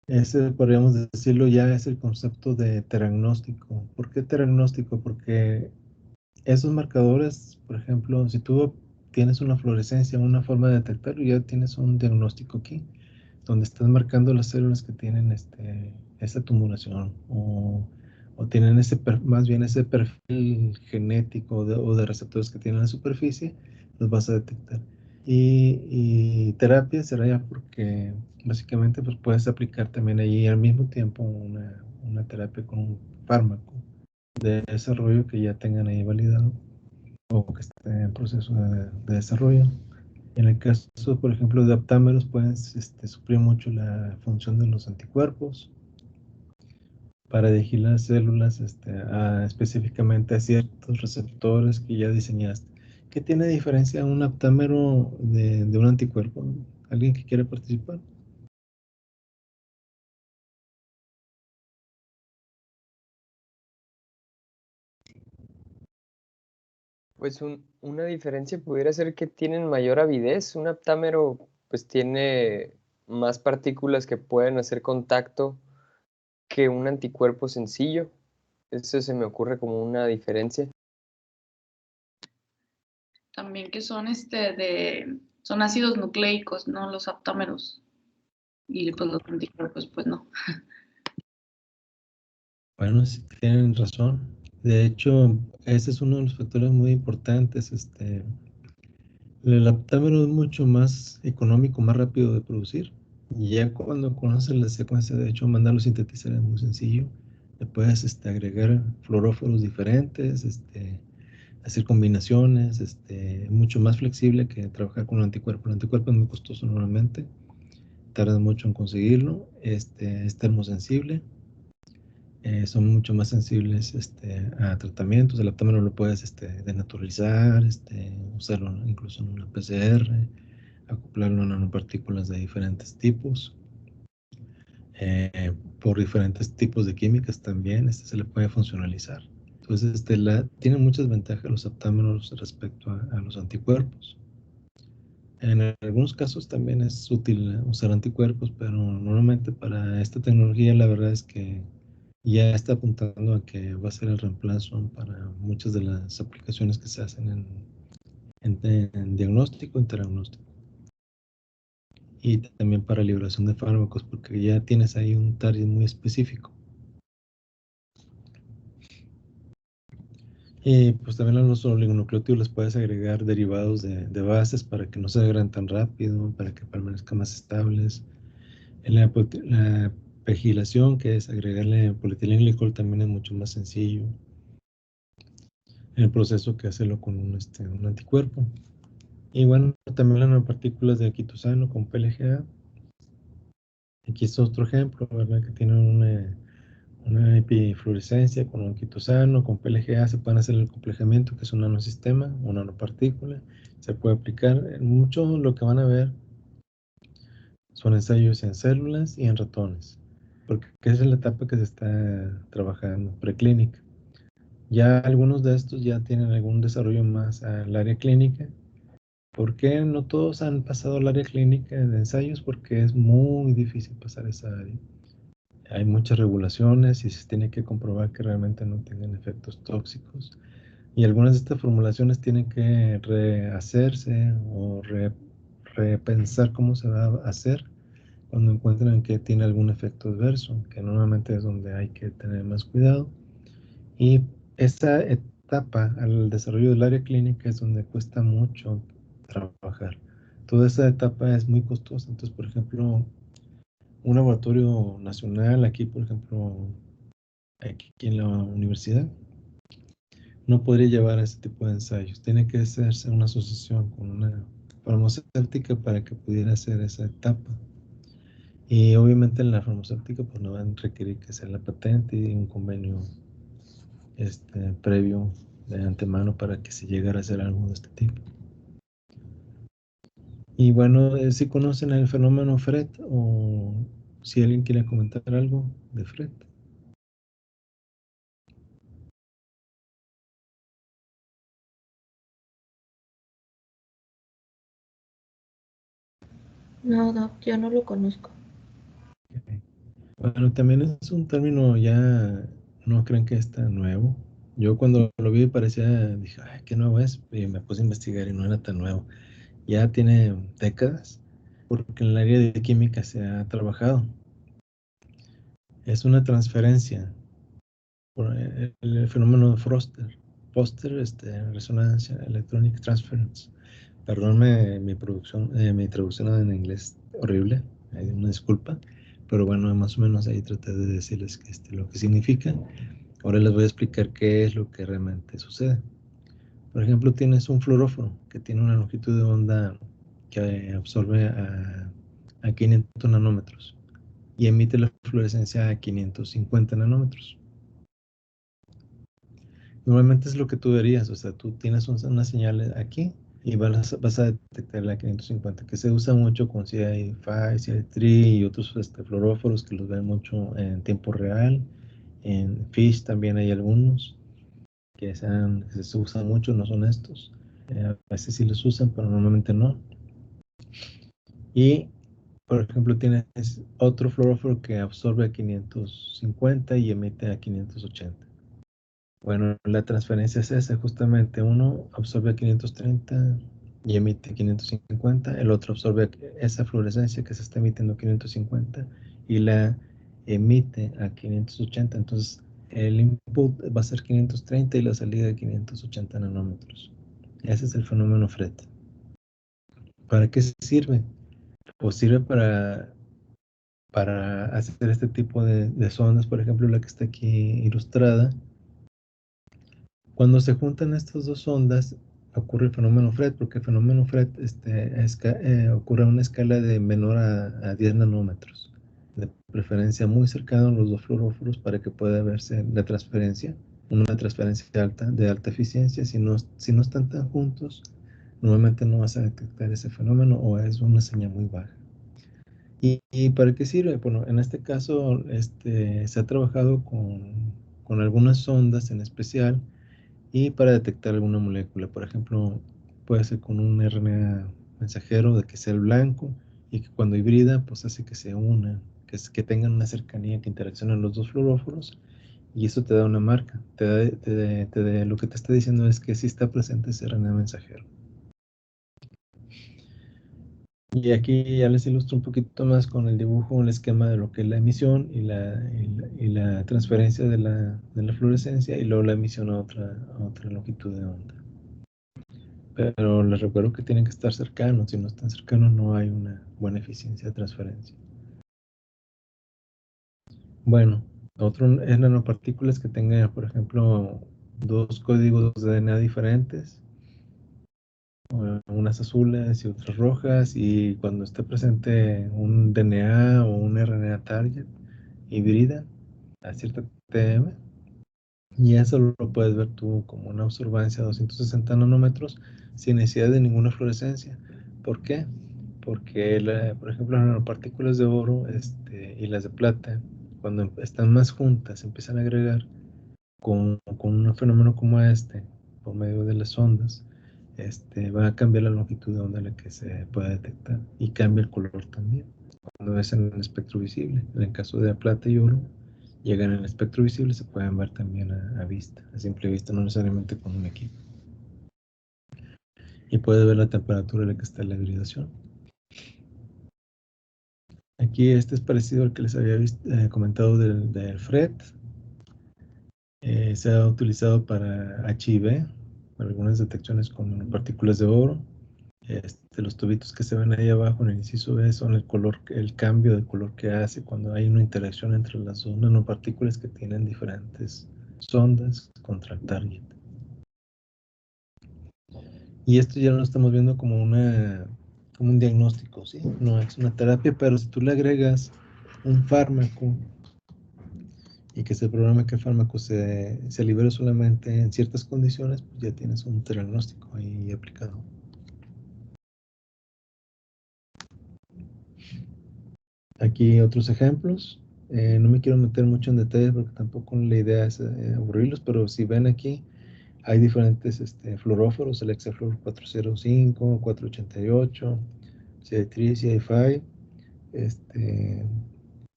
Ese, podríamos decirlo, ya es el concepto de teragnóstico. ¿Por qué teragnóstico? Porque esos marcadores, por ejemplo, si tú tienes una fluorescencia, una forma de detectarlo, ya tienes un diagnóstico aquí, donde estás marcando las células que tienen esta tumulación o tienen más bien ese perfil genético o de receptores que tienen en la superficie, los vas a detectar. Y terapia será ya porque básicamente pues puedes aplicar también allí al mismo tiempo una terapia con un fármaco de desarrollo que ya tengan ahí validado o que esté en proceso de desarrollo. En el caso, por ejemplo, de aptámeros, pueden suplir mucho la función de los anticuerpos para dirigir las células específicamente a ciertos receptores que ya diseñaste. ¿Qué tiene diferencia un aptámero de un anticuerpo? ¿Alguien que quiera participar? Pues una diferencia pudiera ser que tienen mayor avidez. Un aptámero pues tiene más partículas que pueden hacer contacto que un anticuerpo sencillo. Eso se me ocurre como una diferencia. También que son son ácidos nucleicos, ¿no? Los aptámeros. Y pues los anticuerpos, pues no. Bueno, sí tienen razón. De hecho, ese es uno de los factores muy importantes. El aptámero es mucho más económico, más rápido de producir. Y ya cuando conoces la secuencia, de hecho, mandarlo a sintetizar es muy sencillo. Le puedes agregar fluoróforos diferentes, hacer combinaciones, mucho más flexible que trabajar con un anticuerpo. El anticuerpo es muy costoso normalmente, tarda mucho en conseguirlo, es termosensible, son mucho más sensibles a tratamientos. El aptámero lo puedes denaturalizar, usarlo incluso en una PCR, acoplarlo a nanopartículas de diferentes tipos, por diferentes tipos de químicas también, se le puede funcionalizar. Entonces, tiene muchas ventajas los aptámeros respecto a los anticuerpos. En algunos casos también es útil usar anticuerpos, pero normalmente para esta tecnología la verdad es que ya está apuntando a que va a ser el reemplazo para muchas de las aplicaciones que se hacen en diagnóstico, en diagnóstico. Y también para liberación de fármacos, porque ya tienes ahí un target muy específico. Y pues también a los oligonucleótidos les puedes agregar derivados de bases para que no se degraden tan rápido, para que permanezcan más estables. La pegilación, que es agregarle polietilenglicol, también es mucho más sencillo en el proceso que hacerlo con un anticuerpo. Y bueno, también las nanopartículas de quitosano con PLGA. Aquí es otro ejemplo, ¿verdad? Que tienen una epifluorescencia con un quitosano, con PLGA se pueden hacer el complejamiento, que es un nanosistema, una nanopartícula. Se puede aplicar. Mucho lo que van a ver son ensayos en células y en ratones, porque esa es la etapa que se está trabajando, preclínica. Ya algunos de estos ya tienen algún desarrollo más al área clínica. ¿Por qué no todos han pasado al área clínica de ensayos? Porque es muy difícil pasar esa área. Hay muchas regulaciones y se tiene que comprobar que realmente no tengan efectos tóxicos. Y algunas de estas formulaciones tienen que rehacerse o repensar cómo se va a hacer cuando encuentran que tiene algún efecto adverso, que normalmente es donde hay que tener más cuidado. Y esta etapa al desarrollo del área clínica es donde cuesta mucho trabajar. Toda esa etapa es muy costosa. Entonces, por ejemplo, un laboratorio nacional, aquí, por ejemplo, aquí en la universidad, no podría llevar ese tipo de ensayos. Tiene que hacerse una asociación con una farmacéutica para que pudiera hacer esa etapa. Y obviamente en la farmacéutica pues no van a requerir que sea la patente y un convenio previo de antemano para que se llegara a hacer algo de este tipo. Y bueno, si conocen el fenómeno FRET o Si alguien quiere comentar algo de Fred. No, Doc, yo no lo conozco. Okay. Bueno, también es un término ya, no creen que está nuevo. Yo cuando lo vi parecía, dije, ay, qué nuevo es, y me puse a investigar y no era tan nuevo. Ya tiene décadas, porque en el área de química se ha trabajado. Es una transferencia por el fenómeno de Foster, resonancia electronic transference. Perdónme mi producción, mi traducción en inglés horrible, una disculpa, pero bueno, más o menos ahí traté de decirles que, lo que significa. Ahora les voy a explicar qué es lo que realmente sucede. Por ejemplo, tienes un fluoróforo que tiene una longitud de onda que absorbe a 500 nanómetros y emite la fluorescencia a 550 nanómetros. Normalmente es lo que tú verías, o sea, tú tienes una señal aquí y vas a detectar la 550, que se usa mucho con CI5, CI3 y otros fluoróforos que los ven mucho en tiempo real. En Fish también hay algunos que se usan mucho, no son estos. A veces sí los usan, pero normalmente no. Y, por ejemplo, tienes otro fluoróforo que absorbe a 550 y emite a 580. Bueno, la transferencia es esa, justamente uno absorbe a 530 y emite 550, el otro absorbe esa fluorescencia que se está emitiendo a 550 y la emite a 580, entonces el input va a ser 530 y la salida de 580 nanómetros. Ese es el fenómeno FRET. ¿Para qué sirve? Pues sirve para hacer este tipo de sondas, por ejemplo la que está aquí ilustrada. Cuando se juntan estas dos ondas, ocurre el fenómeno FRET, porque el fenómeno FRET ocurre a una escala de menor a 10 nanómetros, de preferencia muy cercano a los dos fluoróforos para que pueda verse la transferencia, una transferencia alta, de alta eficiencia. Si no están tan juntos, normalmente no vas a detectar ese fenómeno o es una señal muy baja. ¿Y para qué sirve? Bueno, en este caso se ha trabajado con algunas sondas en especial y para detectar alguna molécula. Por ejemplo, puede ser con un RNA mensajero de que sea el blanco y que cuando hibrida, pues hace que se unan, que tengan una cercanía, que interaccionen los dos fluoróforos y eso te da una marca. Lo que te está diciendo es que sí está presente ese RNA mensajero. Y aquí ya les ilustro un poquito más con el dibujo, un esquema de lo que es la emisión y la transferencia de la fluorescencia y luego la emisión a otra longitud de onda. Pero les recuerdo que tienen que estar cercanos. Si no están cercanos, no hay una buena eficiencia de transferencia. Bueno, otro es nanopartículas que tengan, por ejemplo, dos códigos de DNA diferentes, unas azules y otras rojas, y cuando esté presente un DNA o un RNA target, hibrida a cierta TM, y eso lo puedes ver tú como una absorbancia de 260 nanómetros sin necesidad de ninguna fluorescencia. ¿Por qué? Porque, por ejemplo, las nanopartículas de oro y las de plata, cuando están más juntas, empiezan a agregar con un fenómeno como por medio de las ondas, va a cambiar la longitud de onda en la que se puede detectar y cambia el color también. Cuando es en el espectro visible, en el caso de plata y oro, llegan en el espectro visible, se pueden ver también a vista, a simple vista, no necesariamente con un equipo. Y puedes ver la temperatura en la que está la hibridación. Aquí es parecido al que les había comentado del FRET. Se ha utilizado para HIV, para algunas detecciones con partículas de oro. Los tubitos que se ven ahí abajo en el inciso B son el cambio de color que hace cuando hay una interacción entre las dos nanopartículas que tienen diferentes sondas contra el target. Y esto ya lo estamos viendo como un diagnóstico, ¿sí? No es una terapia, pero si tú le agregas un fármaco y que se programa que el fármaco se libere solamente en ciertas condiciones, pues ya tienes un diagnóstico ahí aplicado. Aquí otros ejemplos. No me quiero meter mucho en detalles porque tampoco la idea es aburrirlos, pero si ven aquí, hay diferentes fluoróforos, el Hexafluor 405, 488, CI3, CI5,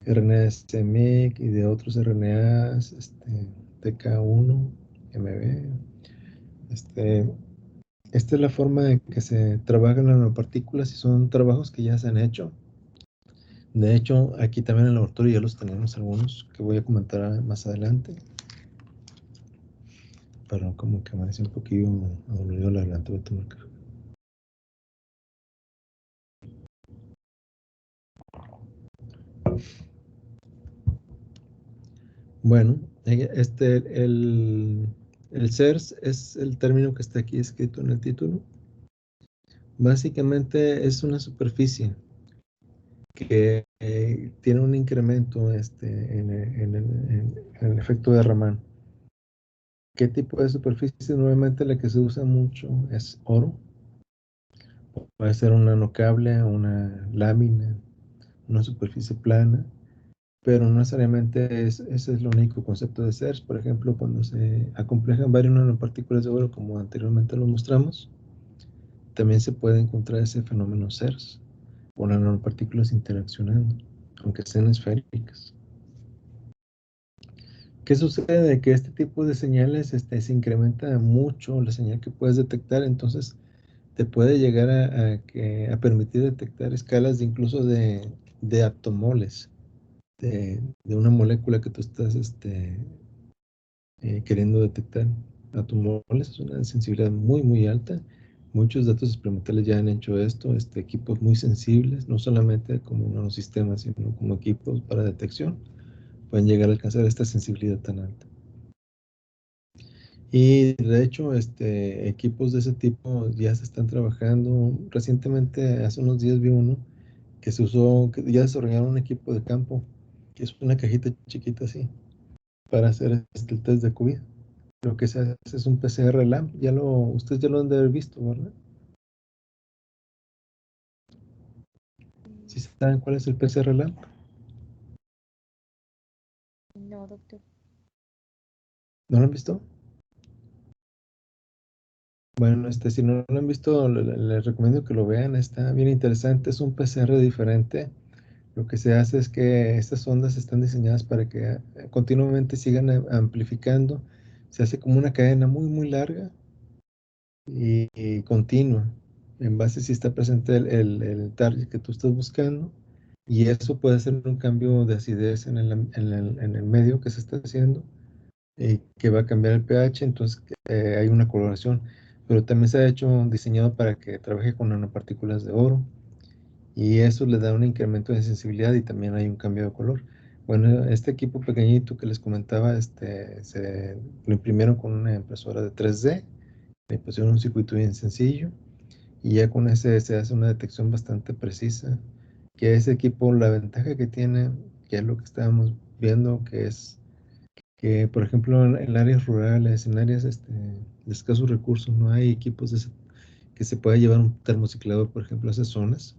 RNAs CMYC y de otros RNAs, TK1, MB. Esta es la forma en que se trabajan las nanopartículas y son trabajos que ya se han hecho. De hecho, aquí también en el laboratorio ya los tenemos algunos que voy a comentar más adelante. Pero como que amaneció un poquillo adolorido la garganta, voy a tomar café. Bueno, el CERS es el término que está aquí escrito en el título. Básicamente es una superficie que tiene un incremento en el efecto de Raman. ¿Qué tipo de superficie? Nuevamente la que se usa mucho es oro. Puede ser un nanocable, una lámina, una superficie plana, pero no necesariamente ese es el único concepto de CERS. Por ejemplo, cuando se acomplejan varias nanopartículas de oro, como anteriormente lo mostramos, también se puede encontrar ese fenómeno CERS, o las nanopartículas interaccionando, aunque sean esféricas. ¿Qué sucede? Que este tipo de señales se incrementa mucho la señal que puedes detectar, entonces te puede llegar a permitir detectar escalas de incluso de atomoles de una molécula que tú estás queriendo detectar. Atomoles es una sensibilidad muy, muy alta. Muchos datos experimentales ya han hecho esto, equipos muy sensibles, no solamente como nanosistemas, sino como equipos para detección, pueden llegar a alcanzar esta sensibilidad tan alta. Y de hecho, equipos de ese tipo ya se están trabajando. Recientemente, hace unos días vi uno que se usó, que ya desarrollaron un equipo de campo, que es una cajita chiquita así, para hacer el test de COVID. Lo que se hace es un PCR LAMP, ustedes ya lo han de haber visto, ¿verdad? ¿Sí saben cuál es el PCR LAMP? No, doctor. ¿No lo han visto? Bueno, si no lo han visto, les recomiendo que lo vean, está bien interesante, es un PCR diferente. Lo que se hace es que estas ondas están diseñadas para que continuamente sigan amplificando. Se hace como una cadena muy, muy larga y continua, en base si está presente el target que tú estás buscando. Y eso puede ser un cambio de acidez en el medio que se está haciendo, que va a cambiar el pH, entonces hay una coloración. Pero también se ha hecho diseñado para que trabaje con nanopartículas de oro y eso le da un incremento de sensibilidad y también hay un cambio de color. Bueno, este equipo pequeñito que les comentaba, se lo imprimieron con una impresora de 3D, le pusieron un circuito bien sencillo y ya con ese se hace una detección bastante precisa. Que ese equipo, la ventaja que tiene, que es lo que estábamos viendo, que es que, por ejemplo, en áreas rurales, en áreas de escasos recursos, no hay equipos que se pueda llevar un termociclador, por ejemplo, a esas zonas.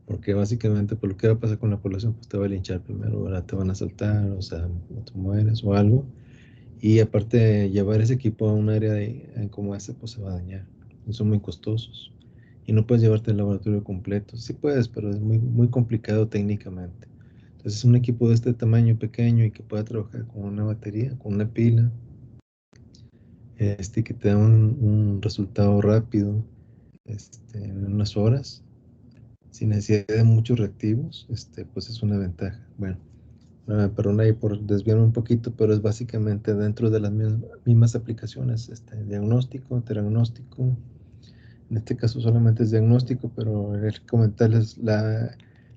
Porque básicamente, por lo que va a pasar con la población, pues te va a linchar primero, ahora te van a asaltar, o sea, o te mueres o algo. Y aparte, llevar ese equipo a un área como ese, pues se va a dañar. Y son muy costosos. Y no puedes llevarte el laboratorio completo. Sí puedes, pero es muy, muy complicado técnicamente. Entonces, un equipo de este tamaño pequeño y que pueda trabajar con una batería, con una pila, que te da un resultado rápido, en unas horas, sin necesidad de muchos reactivos, pues es una ventaja. Bueno, perdón ahí por desviarme un poquito, pero es básicamente dentro de las mismas aplicaciones, diagnóstico, terapéutico. En este caso solamente es diagnóstico, pero hay que comentarles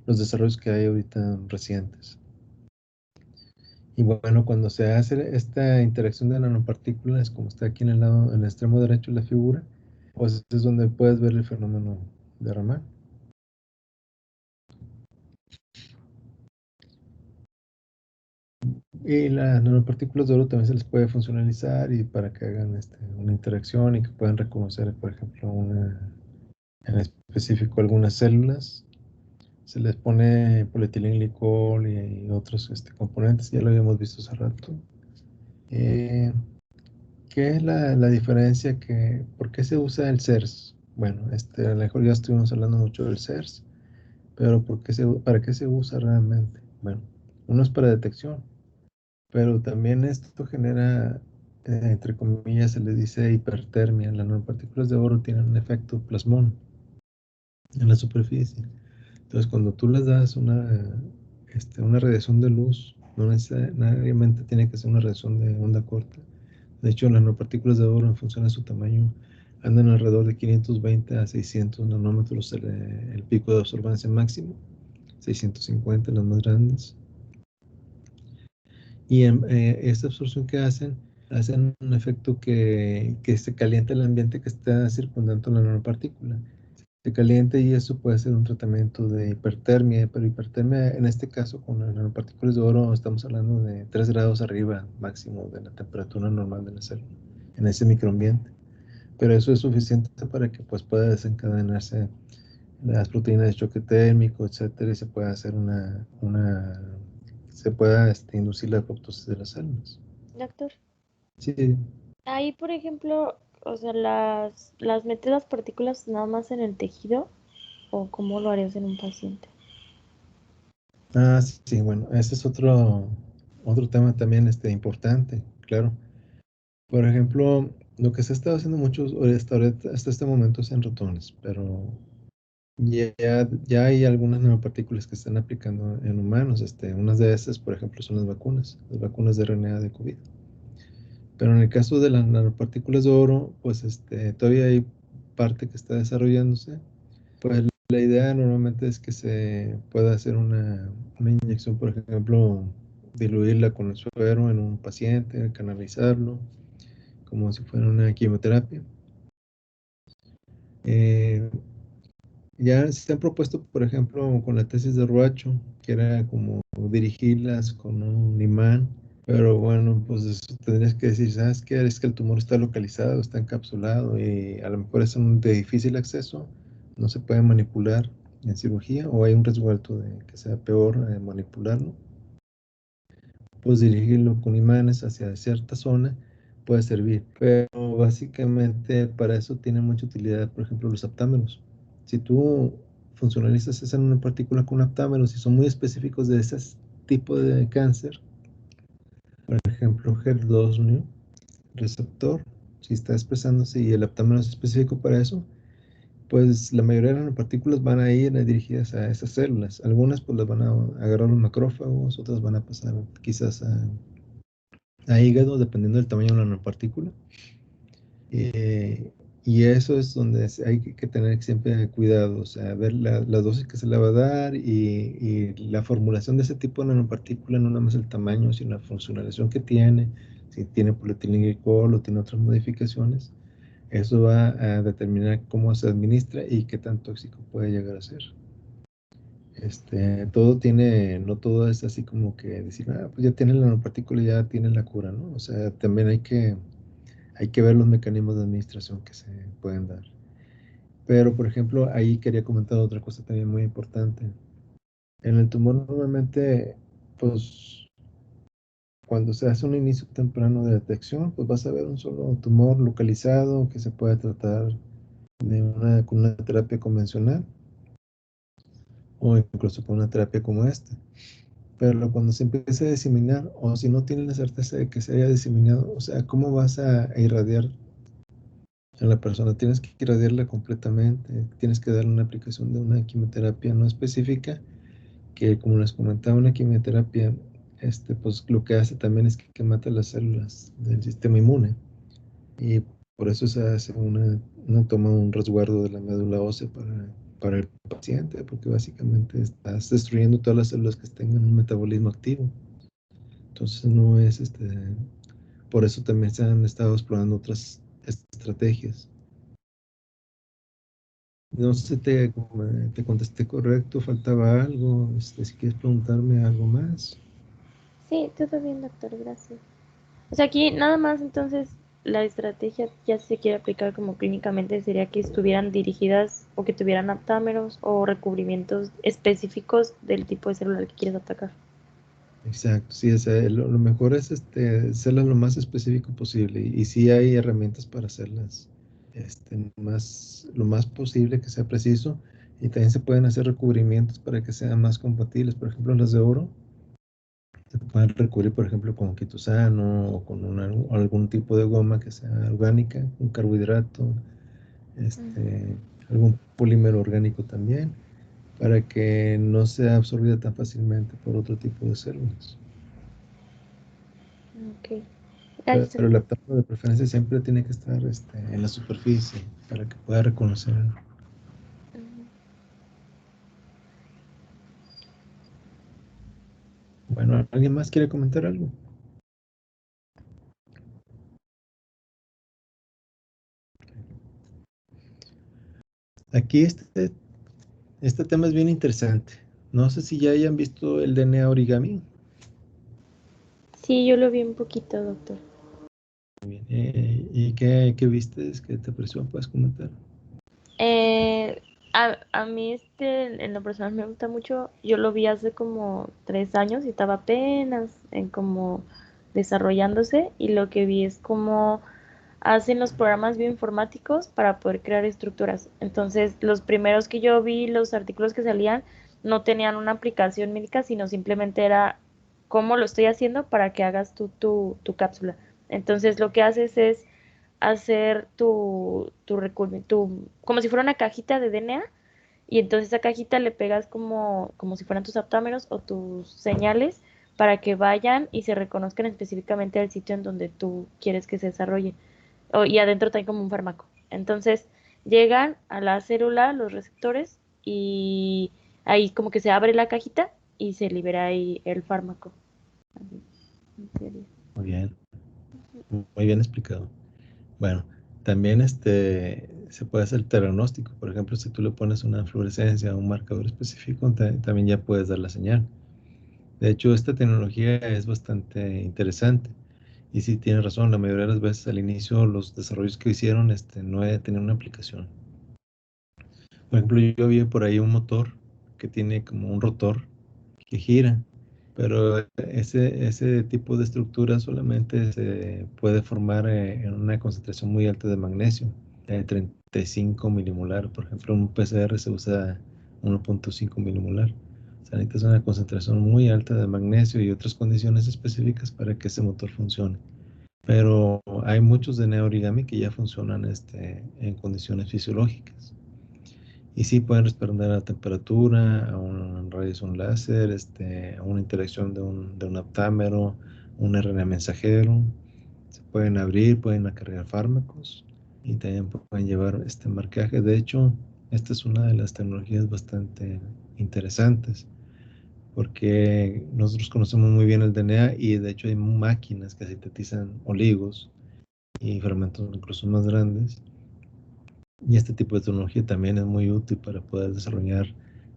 los desarrollos que hay ahorita recientes. Y bueno, cuando se hace esta interacción de nanopartículas, como está aquí en el extremo derecho de la figura, pues es donde puedes ver el fenómeno de Raman. Y las nanopartículas de oro también se les puede funcionalizar y para que hagan una interacción y que puedan reconocer, por ejemplo, en específico algunas células se les pone polietilenglicol y otros componentes, ya lo habíamos visto hace rato. ¿Qué es la diferencia? ¿Por qué se usa el CERS? Bueno, a lo mejor ya estuvimos hablando mucho del CERS, pero ¿para qué se usa realmente? Bueno, uno es para detección, pero también esto genera, entre comillas, se le dice hipertermia. Las nanopartículas de oro tienen un efecto plasmón en la superficie. Entonces, cuando tú les das una radiación de luz, no necesariamente tiene que ser una radiación de onda corta. De hecho, las nanopartículas de oro, en función de su tamaño, andan alrededor de 520 a 600 nanómetros el pico de absorbancia máximo, 650 las más grandes. Y esta absorción que hacen un efecto que se calienta el ambiente que está circundando la nanopartícula. Se calienta y eso puede ser un tratamiento de hipertermia, pero hipertermia en este caso con las nanopartículas de oro estamos hablando de 3 grados arriba máximo de la temperatura normal de la célula, en ese microambiente. Pero eso es suficiente para que pues pueda desencadenarse las proteínas de choque térmico, etcétera, y se pueda hacer se pueda inducir la apoptosis de las células. Doctor, Sí, ahí por ejemplo, o sea, las metes las partículas nada más en el tejido o cómo lo harías en un paciente. sí, bueno, ese es otro tema también importante, claro. Por ejemplo, lo que se ha estado haciendo mucho hasta este momento es en ratones, pero ya hay algunas nanopartículas que están aplicando en humanos. Unas de esas, por ejemplo, son las vacunas de RNA de COVID. Pero en el caso de las nanopartículas de oro, pues todavía hay parte que está desarrollándose. Pues la idea normalmente es que se pueda hacer una inyección, por ejemplo, diluirla con el suero en un paciente, canalizarlo, como si fuera una quimioterapia. Ya se han propuesto, por ejemplo, con la tesis de Ruacho, que era como dirigirlas con un imán, pero bueno, pues eso tendrías que decir, ¿sabes qué? Es que el tumor está localizado, está encapsulado y a lo mejor es de difícil acceso, no se puede manipular en cirugía o hay un riesgo alto de que sea peor manipularlo. Pues dirigirlo con imanes hacia cierta zona puede servir, pero básicamente para eso tiene mucha utilidad, por ejemplo, los aptámeros. Si tú funcionalizas esa nanopartícula con aptámeros y son muy específicos de ese tipo de cáncer, por ejemplo, HER2, ¿no? Receptor, si está expresándose y el aptámero es específico para eso, pues la mayoría de las nanopartículas van a ir dirigidas a esas células. Algunas pues las van a agarrar los macrófagos, otras van a pasar quizás a hígado, dependiendo del tamaño de la nanopartícula. Y eso es donde hay que tener siempre cuidado, o sea, ver la dosis que se le va a dar y la formulación de ese tipo de nanopartícula, no nada más el tamaño, sino la funcionalización que tiene, si tiene polietilenglicol o tiene otras modificaciones. Eso va a determinar cómo se administra y qué tan tóxico puede llegar a ser. No todo es así como que decir, pues ya tiene la nanopartícula y ya tiene la cura, ¿no? O sea, también hay que ver los mecanismos de administración que se pueden dar. Pero, por ejemplo, ahí quería comentar otra cosa también muy importante. En el tumor normalmente, pues, cuando se hace un inicio temprano de detección, pues vas a ver un solo tumor localizado que se puede tratar con una terapia convencional o incluso con una terapia como esta. Pero cuando se empieza a diseminar, o si no tienes la certeza de que se haya diseminado, o sea, ¿cómo vas a irradiar a la persona? Tienes que irradiarla completamente, tienes que darle una aplicación de una quimioterapia no específica, que como les comentaba, una quimioterapia, pues lo que hace también es que mata las células del sistema inmune, y por eso se hace toma un resguardo de la médula ósea para el paciente, porque básicamente estás destruyendo todas las células que tengan un metabolismo activo. Entonces no es por eso también se han estado explorando otras estrategias. No sé si te contesté correcto, faltaba algo, si quieres preguntarme algo más. Sí, todo bien, doctor, gracias. O sea, aquí nada más entonces la estrategia ya se quiere aplicar como clínicamente sería que estuvieran dirigidas o que tuvieran aptámeros o recubrimientos específicos del tipo de célula que quieres atacar. Exacto, sí, o sea, lo mejor es hacerlas lo más específico posible y sí hay herramientas para hacerlas lo más posible que sea preciso y también se pueden hacer recubrimientos para que sean más compatibles. Por ejemplo, las de oro se pueden recubrir, por ejemplo, con quitosano o con algún tipo de goma que sea orgánica, un carbohidrato, algún polímero orgánico también, para que no sea absorbida tan fácilmente por otro tipo de células. Ok. Ah, ya Pero el aptámero de preferencia siempre tiene que estar en la superficie para que pueda reconocer. Bueno, ¿alguien más quiere comentar algo? Aquí este tema es bien interesante. No sé si ya hayan visto el DNA origami. Sí, yo lo vi un poquito, doctor. Bien, ¿y qué viste? ¿Qué te pareció? ¿Puedes comentar? A mí en lo personal me gusta mucho. Yo lo vi hace como 3 años y estaba apenas en como desarrollándose y lo que vi es como hacen los programas bioinformáticos para poder crear estructuras. Entonces, los primeros que yo vi, los artículos que salían, no tenían una aplicación médica, sino simplemente era cómo lo estoy haciendo para que hagas tu cápsula. Entonces, lo que haces es hacer como si fuera una cajita de DNA y entonces esa cajita le pegas como si fueran tus aptámeros o tus señales para que vayan y se reconozcan específicamente al sitio en donde tú quieres que se desarrolle. Y adentro trae como un fármaco. Entonces llegan a la célula los receptores y ahí como que se abre la cajita y se libera ahí el fármaco. Así, en serio. Muy bien explicado. Bueno, también se puede hacer el diagnóstico. Por ejemplo, si tú le pones una fluorescencia o un marcador específico, también ya puedes dar la señal. De hecho, esta tecnología es bastante interesante. Y sí, tienes razón, la mayoría de las veces al inicio los desarrollos que hicieron no tenían una aplicación. Por ejemplo, yo vi por ahí un motor que tiene como un rotor que gira, pero ese tipo de estructura solamente se puede formar en una concentración muy alta de magnesio, de 35 milimolar. Por ejemplo, en un PCR se usa 1.5 milimolar. O sea, necesitas una concentración muy alta de magnesio y otras condiciones específicas para que ese motor funcione. Pero hay muchos de origami que ya funcionan en condiciones fisiológicas. Y sí pueden responder a la temperatura, a una radiación láser, a una interacción de un aptámero, un RNA mensajero. Se pueden abrir, pueden acarrear fármacos y también pueden llevar este marcaje. De hecho, esta es una de las tecnologías bastante interesantes porque nosotros conocemos muy bien el DNA y de hecho hay máquinas que sintetizan oligos y fermentos incluso más grandes. Y este tipo de tecnología también es muy útil para poder desarrollar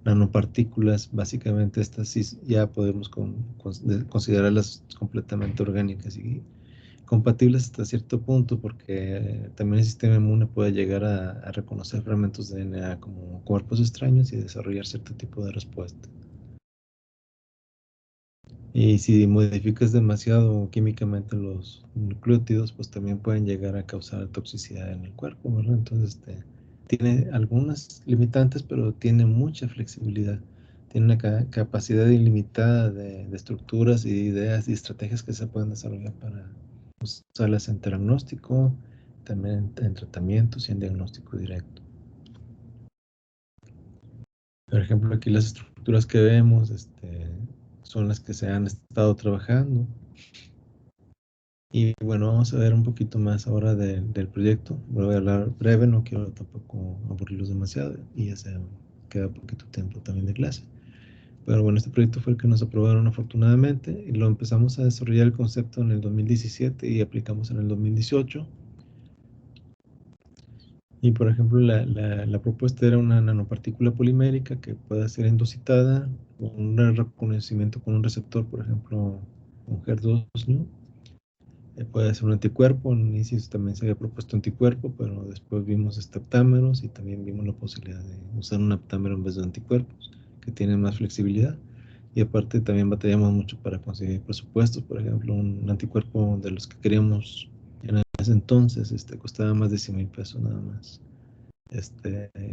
nanopartículas. Básicamente estas sí ya podemos considerarlas completamente orgánicas y compatibles hasta cierto punto porque también el sistema inmune puede llegar a reconocer fragmentos de DNA como cuerpos extraños y desarrollar cierto tipo de respuesta. Y si modificas demasiado químicamente los nucleótidos, pues también pueden llegar a causar toxicidad en el cuerpo, ¿verdad? Entonces, tiene algunas limitantes, pero tiene mucha flexibilidad. Tiene una capacidad ilimitada de estructuras y ideas y estrategias que se pueden desarrollar para usarlas en diagnóstico, también en tratamientos y en diagnóstico directo. Por ejemplo, aquí las estructuras que vemos son las que se han estado trabajando. Y bueno, vamos a ver un poquito más ahora del proyecto. Voy a hablar breve, no quiero tampoco aburrirlos demasiado y ya se queda poquito tiempo también de clase. Pero bueno, este proyecto fue el que nos aprobaron afortunadamente y lo empezamos a desarrollar el concepto en el 2017 y aplicamos en el 2018. Y por ejemplo, la propuesta era una nanopartícula polimérica que pueda ser endocitada, con un reconocimiento con un receptor, por ejemplo, un HER2, ¿no? puede ser un anticuerpo. En inicio también se había propuesto anticuerpo, pero después vimos aptámeros y también vimos la posibilidad de usar un aptámero en vez de anticuerpos, que tienen más flexibilidad. Y aparte también batallamos mucho para conseguir presupuestos. Por ejemplo, un anticuerpo de los que queríamos en ese entonces costaba más de 100,000 pesos nada más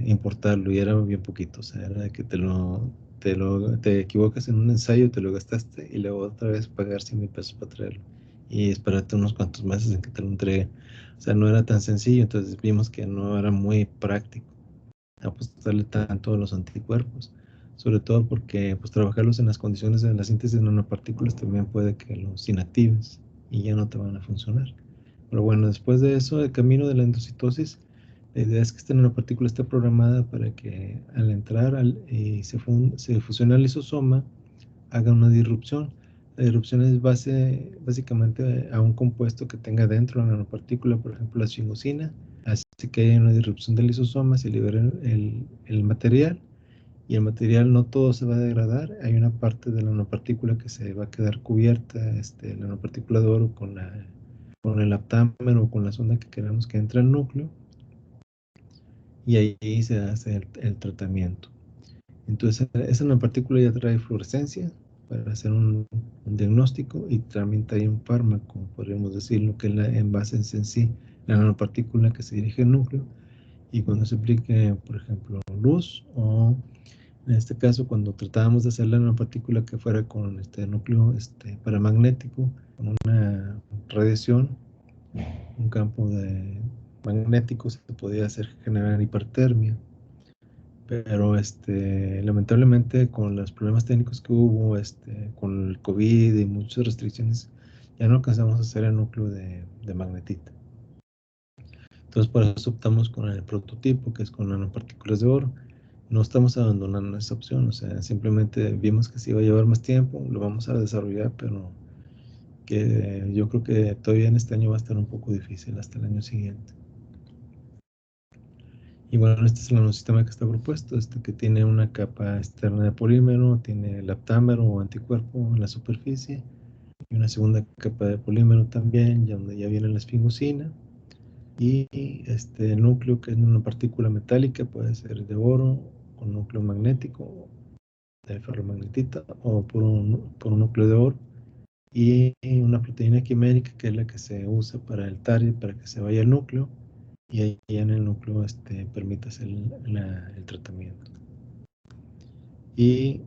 importarlo, y era bien poquito. O sea, era de que te equivocas en un ensayo, te lo gastaste y luego otra vez pagar 100,000 pesos para traerlo y esperarte unos cuantos meses en que te lo entregue. O sea, no era tan sencillo. Entonces vimos que no era muy práctico apostarle tanto a los anticuerpos, sobre todo porque pues trabajarlos en las condiciones de la síntesis de nanopartículas también puede que los inactives y ya no te van a funcionar. Pero bueno, después de eso, el camino de la endocitosis, la idea es que esta nanopartícula esté programada para que al entrar y se fusione al lisosoma, haga una disrupción. La disrupción es básicamente a un compuesto que tenga dentro la nanopartícula, por ejemplo la sfingosina. Así que hay una disrupción del lisosoma, se libera el material, y el material no todo se va a degradar. Hay una parte de la nanopartícula que se va a quedar cubierta, la nanopartícula de oro, con el aptámero o con la sonda que queremos que entre al núcleo, y ahí se hace el tratamiento. Entonces esa nanopartícula ya trae fluorescencia para hacer un diagnóstico, y también trae un fármaco, podríamos decirlo, que es la envase en sí, la nanopartícula que se dirige al núcleo. Y cuando se aplique, por ejemplo, luz, o en este caso cuando tratábamos de hacer la nanopartícula que fuera con este núcleo paramagnético, con una radiación, un campo magnético, se podía hacer generar hipertermia. Pero lamentablemente, con los problemas técnicos que hubo con el COVID y muchas restricciones, ya no alcanzamos a hacer el núcleo de magnetita. Entonces por eso optamos con el prototipo, que es con nanopartículas de oro. No estamos abandonando esa opción, o sea, simplemente vimos que se iba a llevar más tiempo, lo vamos a desarrollar, pero que yo creo que todavía en este año va a estar un poco difícil, hasta el año siguiente. Y bueno, este es el nanosistema que está propuesto, que tiene una capa externa de polímero, tiene el aptámero o anticuerpo en la superficie, y una segunda capa de polímero también, donde ya viene la esfingosina, y el núcleo, que es una partícula metálica, puede ser de oro, con núcleo magnético, de ferromagnetita, o por un núcleo de oro, y una proteína quimérica, que es la que se usa para el target, para que se vaya al núcleo, y ahí en el núcleo permite hacer el tratamiento. Y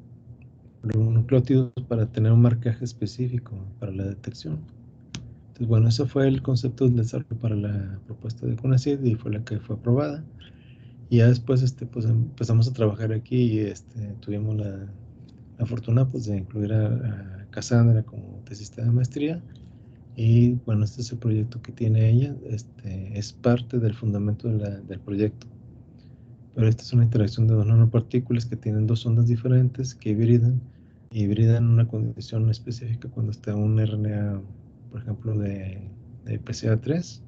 los nucleótidos para tener un marcaje específico para la detección. Entonces, bueno, eso fue el concepto del desarrollo para la propuesta de CONACYT, y fue la que fue aprobada. Y ya después pues empezamos a trabajar aquí, y tuvimos la fortuna pues de incluir a Cassandra como tesista de maestría. Y bueno, este es el proyecto que tiene ella, es parte del fundamento del proyecto. Pero esta es una interacción de dos nanopartículas que tienen dos ondas diferentes que hibridan en una condición específica cuando está un RNA, por ejemplo, de PCA3,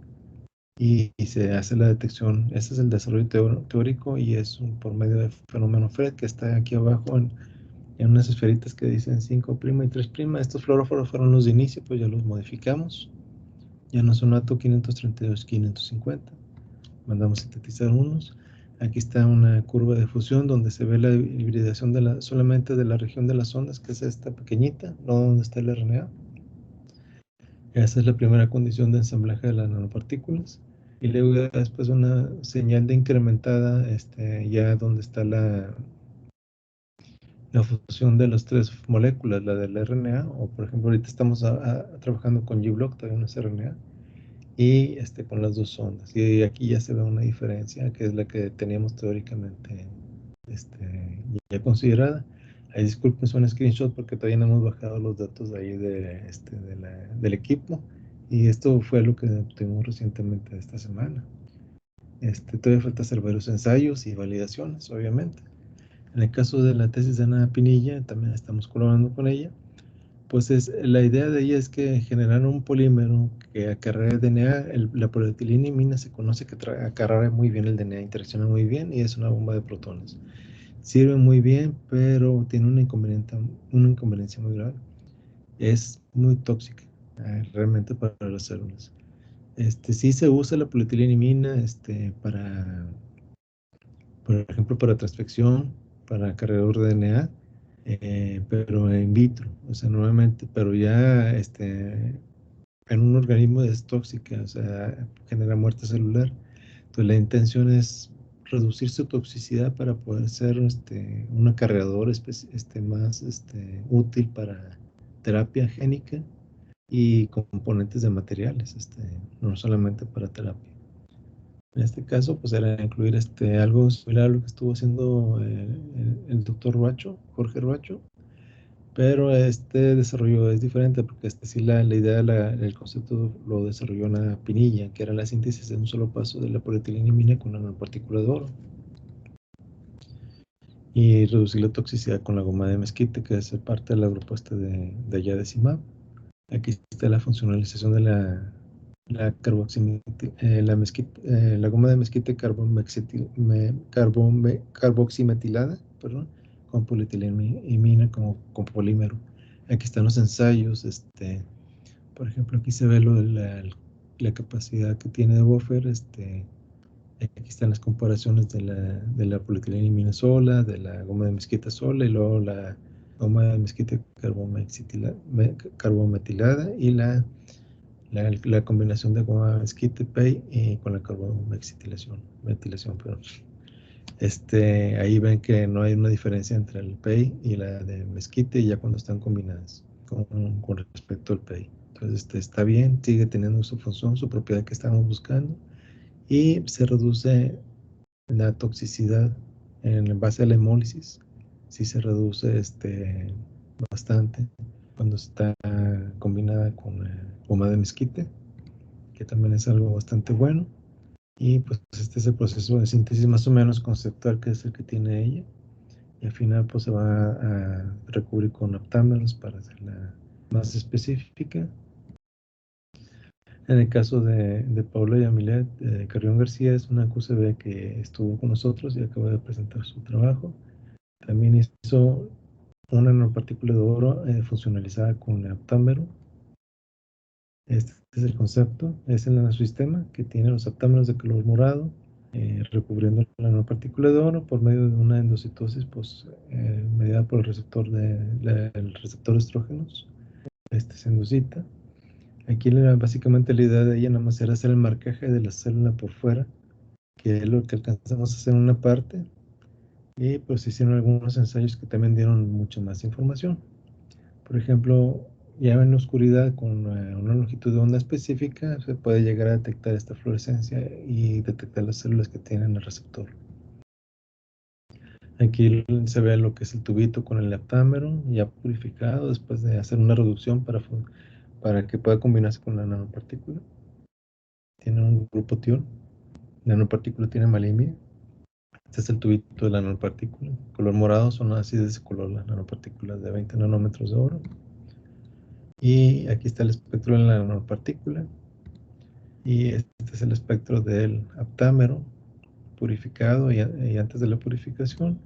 y se hace la detección. Ese es el desarrollo teórico, y es por medio del fenómeno FRET, que está aquí abajo en unas esferitas que dicen 5' y 3'. Estos fluoróforos fueron los de inicio, pues ya los modificamos. Ya no son ATO 532, 550. Mandamos sintetizar unos. Aquí está una curva de fusión donde se ve la hibridación solamente de la región de las ondas, que es esta pequeñita, no donde está el RNA. Esa es la primera condición de ensamblaje de las nanopartículas. Y luego después una señal de incrementada, ya donde está la fusión de las tres moléculas, la del RNA, o por ejemplo ahorita estamos trabajando con G-Block, todavía no es RNA, y con las dos ondas. Y aquí ya se ve una diferencia, que es la que teníamos teóricamente ya considerada. Ahí disculpen, es un screenshot porque todavía no hemos bajado los datos de ahí del equipo, y esto fue lo que obtuvimos recientemente esta semana. Todavía falta hacer varios ensayos y validaciones, obviamente. En el caso de la tesis de Ana Pinilla, también estamos colaborando con ella. Pues la idea de ella es que generar un polímero que acarrea DNA. La polietilina se conoce que acarrea muy bien el DNA, interacciona muy bien, y es una bomba de protones. Sirve muy bien, pero tiene una inconveniencia muy grave. Es muy tóxica. realmente para las células. Sí se usa la politilenimina por ejemplo, para transfección, para cargador de DNA, pero in vitro, o sea, nuevamente, pero ya en un organismo es tóxica, o sea, genera muerte celular. Entonces la intención es reducir su toxicidad para poder ser un acarreador más útil para terapia génica y componentes de materiales, no solamente para terapia. En este caso, pues era incluir algo similar a lo que estuvo haciendo el doctor Roacho, Jorge Roacho, pero este desarrollo es diferente porque sí la idea, el concepto lo desarrolló una Pinilla, que era la síntesis de un solo paso de la polietileniumina con una nanopartícula de oro y reducir la toxicidad con la goma de mezquite, que es parte de la propuesta de Yadecimab. Aquí está la funcionalización de la goma de mezquite carboximetilada, perdón, con polietileniumina como polímero. Aquí están los ensayos, por ejemplo, aquí se ve la capacidad que tiene de buffer, aquí están las comparaciones de la polietileniumina sola, de la goma de mezquite sola, y luego la goma de mezquite carbometilada y la combinación de goma mezquite PEI con la carbometilación, perdón. Ahí ven que no hay una diferencia entre el PEI y la de mezquite ya cuando están combinadas con respecto al PEI. Entonces está bien, sigue teniendo su función, su propiedad que estamos buscando, y se reduce la toxicidad en base a la hemólisis. Sí se reduce bastante cuando está combinada con goma de mezquite, que también es algo bastante bueno. Y pues este es el proceso de síntesis más o menos conceptual que es el que tiene ella. Y al final pues se va a recubrir con aptámeros para hacerla más específica. En el caso de Paula Yamilet, Carrión García es una QCB que estuvo con nosotros y acaba de presentar su trabajo. También hizo una nanopartícula de oro funcionalizada con aptámero. Este es el concepto, es el nanosistema que tiene los aptámeros de color morado, recubriendo la nanopartícula de oro por medio de una endocitosis mediada por el receptor de estrógenos. Se endocita. Aquí básicamente la idea de ella nada más era hacer el marcaje de la célula por fuera, que es lo que alcanzamos a hacer en una parte, y pues hicieron algunos ensayos que también dieron mucha más información. Por ejemplo, ya en la oscuridad con una longitud de onda específica se puede llegar a detectar esta fluorescencia y detectar las células que tienen el receptor. Aquí se ve lo que es el tubito con el aptámero ya purificado después de hacer una reducción para que pueda combinarse con la nanopartícula. Tiene un grupo tiol. La nanopartícula tiene malimia. Este es el tubito de la nanopartícula. Color morado son así de ese color las nanopartículas de 20 nanómetros de oro. Y aquí está el espectro de la nanopartícula. Y este es el espectro del aptámero purificado y antes de la purificación.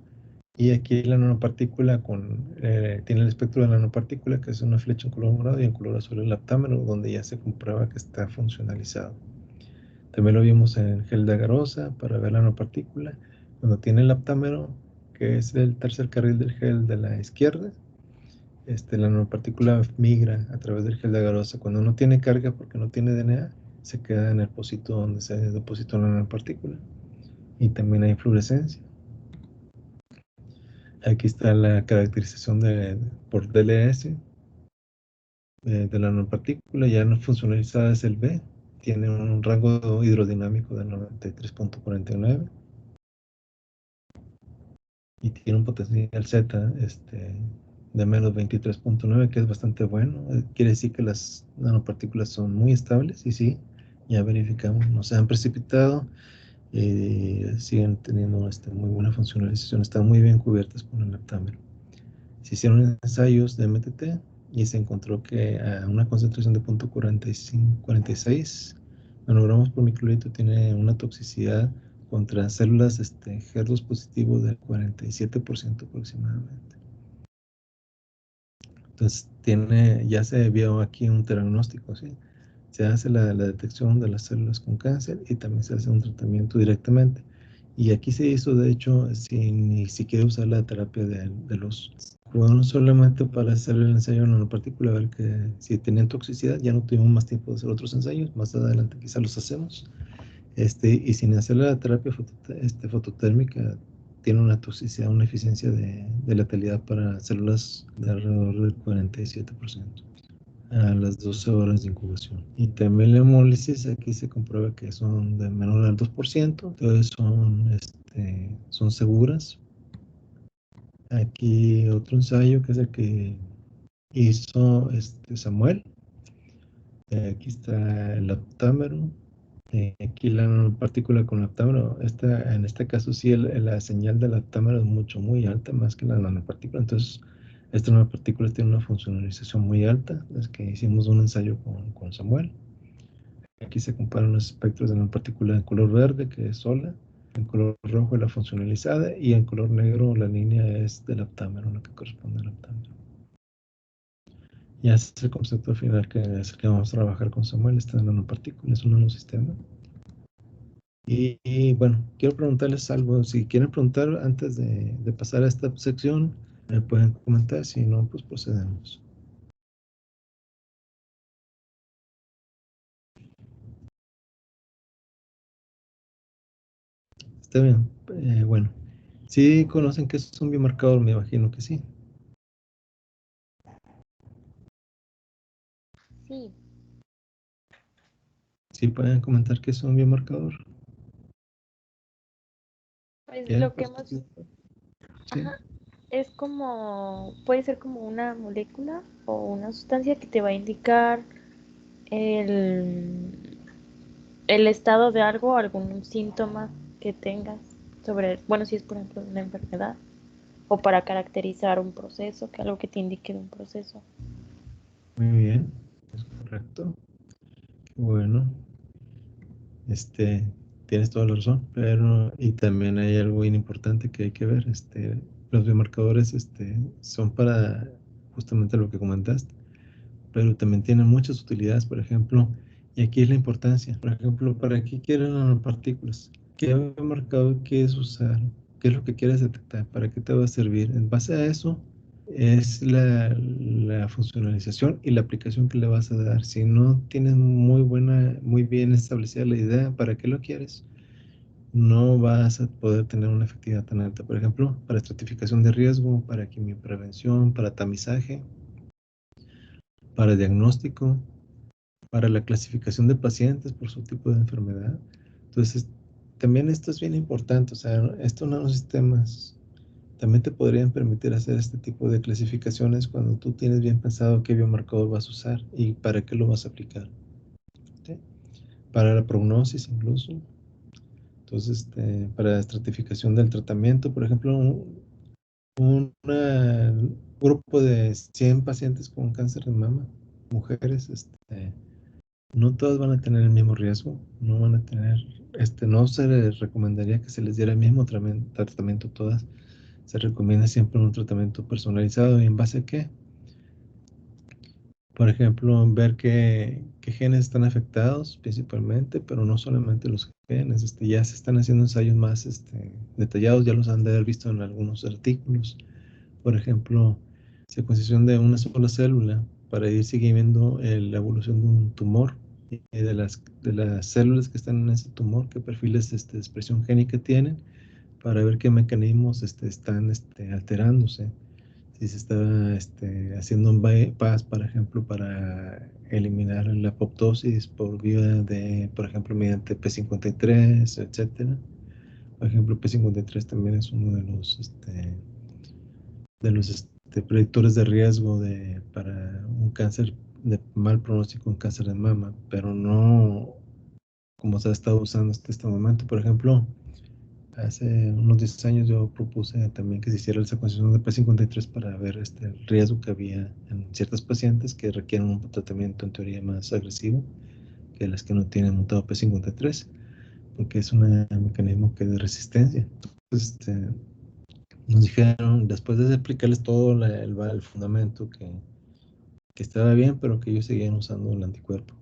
Y aquí la nanopartícula tiene el espectro de la nanopartícula, que es una flecha en color morado, y en color azul el aptámero, donde ya se comprueba que está funcionalizado. También lo vimos en el gel de agarosa para ver la nanopartícula. Cuando tiene el aptámero, que es el tercer carril del gel de la izquierda, la nanopartícula migra a través del gel de agarosa. Cuando no tiene carga porque no tiene DNA, se queda en el pocito donde se depositó la nanopartícula. Y también hay fluorescencia. Aquí está la caracterización por DLS de la nanopartícula. Ya no funcionalizada es el B. Tiene un rango hidrodinámico de 93.49 y tiene un potencial Z de menos 23.9, que es bastante bueno. Quiere decir que las nanopartículas son muy estables, y sí, ya verificamos, no se han precipitado y siguen teniendo muy buena funcionalización, están muy bien cubiertas con el aptámero. Se hicieron ensayos de MTT y se encontró que a una concentración de 0.46 nanogramos por microlitro tiene una toxicidad contra células HER2 positivo del 47% aproximadamente. Entonces ya se vio aquí un diagnóstico, ¿sí? Se hace la detección de las células con cáncer y también se hace un tratamiento directamente. Y aquí se hizo, de hecho, sin ni siquiera usar la terapia de luz. Bueno, solamente para hacer el ensayo de nanopartícula, a ver que si tenían toxicidad. Ya no tuvimos más tiempo de hacer otros ensayos, más adelante quizá los hacemos. Y sin hacer la terapia fototérmica, tiene una toxicidad, una eficiencia de letalidad para células de alrededor del 47% a las 12 horas de incubación. Y también la hemólisis, aquí se comprueba que son de menor al 2%, entonces son seguras. Aquí otro ensayo que es el que hizo Samuel. Aquí está el aptámero. Aquí la nanopartícula con aptámero, en este caso sí la señal del aptámero es muy alta, más que la nanopartícula. Entonces, esta nanopartícula tiene una funcionalización muy alta. Es que hicimos un ensayo con Samuel. Aquí se comparan los espectros de nanopartícula en color verde, que es sola, en color rojo la funcionalizada, y en color negro la línea es del aptámero, la que corresponde al aptámero. Y ese es el concepto final que es el que vamos a trabajar con Samuel. Esta nanopartícula es un nanosistema. Y bueno, quiero preguntarles algo. Si quieren preguntar antes de pasar a esta sección, me pueden comentar. Si no, pues procedemos. Está bien. Bueno, ¿sí conocen qué es un biomarcador? Me imagino que sí. Sí, ¿Sí pueden comentar qué es un biomarcador? pues Bien, lo que pues, hemos, sí. ajá, es puede ser como una molécula o una sustancia que te va a indicar el, el estado de algo, algún síntoma que tengas bueno, si es por ejemplo una enfermedad, o para caracterizar un proceso, que algo que te indique de un proceso. Muy bien, es correcto. Bueno, este, tienes toda la razón, pero y también hay algo bien importante que hay que ver. Los biomarcadores, son para justamente lo que comentaste, pero también tienen muchas utilidades, por ejemplo, y aquí es la importancia. Por ejemplo, ¿para qué quieren nanopartículas? ¿Qué biomarcador quieres usar? ¿Qué es lo que quieres detectar? ¿Para qué te va a servir? En base a eso es la funcionalización y la aplicación que le vas a dar. Si no tienes muy bien establecida la idea, ¿para qué lo quieres? No vas a poder tener una efectividad tan alta. Por ejemplo, para estratificación de riesgo, para quimioprevención, para tamizaje, para diagnóstico, para la clasificación de pacientes por su tipo de enfermedad. Entonces, también esto es bien importante. O sea, estos nanosistemas también te podrían permitir hacer este tipo de clasificaciones cuando tú tienes bien pensado qué biomarcador vas a usar y para qué lo vas a aplicar. ¿Sí? Para la prognosis incluso. Entonces, para la estratificación del tratamiento, por ejemplo, un grupo de 100 pacientes con cáncer de mama, mujeres, no todas van a tener el mismo riesgo, no van a tener, no se les recomendaría que se les diera el mismo tratamiento a todas. Se recomienda siempre un tratamiento personalizado. ¿Y en base a qué? Por ejemplo, ver qué genes están afectados principalmente, pero no solamente los genes. Ya se están haciendo ensayos más detallados, ya los han de haber visto en algunos artículos. Por ejemplo, secuenciación de una sola célula para ir siguiendo la evolución de un tumor y de las células que están en ese tumor, qué perfiles de expresión génica tienen, para ver qué mecanismos están alterándose. Si se está haciendo un bypass, por ejemplo, para eliminar la apoptosis por vía por ejemplo, mediante P53, etcétera. Por ejemplo, P53 también es uno de los predictores de riesgo para un cáncer de mal pronóstico, un cáncer de mama, pero no como se ha estado usando hasta este momento. Por ejemplo, hace unos 10 años yo propuse también que se hiciera la secuenciación de P53 para ver el riesgo que había en ciertas pacientes que requieren un tratamiento en teoría más agresivo que las que no tienen mutado P53, porque es un mecanismo que de resistencia. Entonces, nos dijeron, después de explicarles todo el fundamento, que estaba bien, pero que ellos seguían usando el anticuerpo.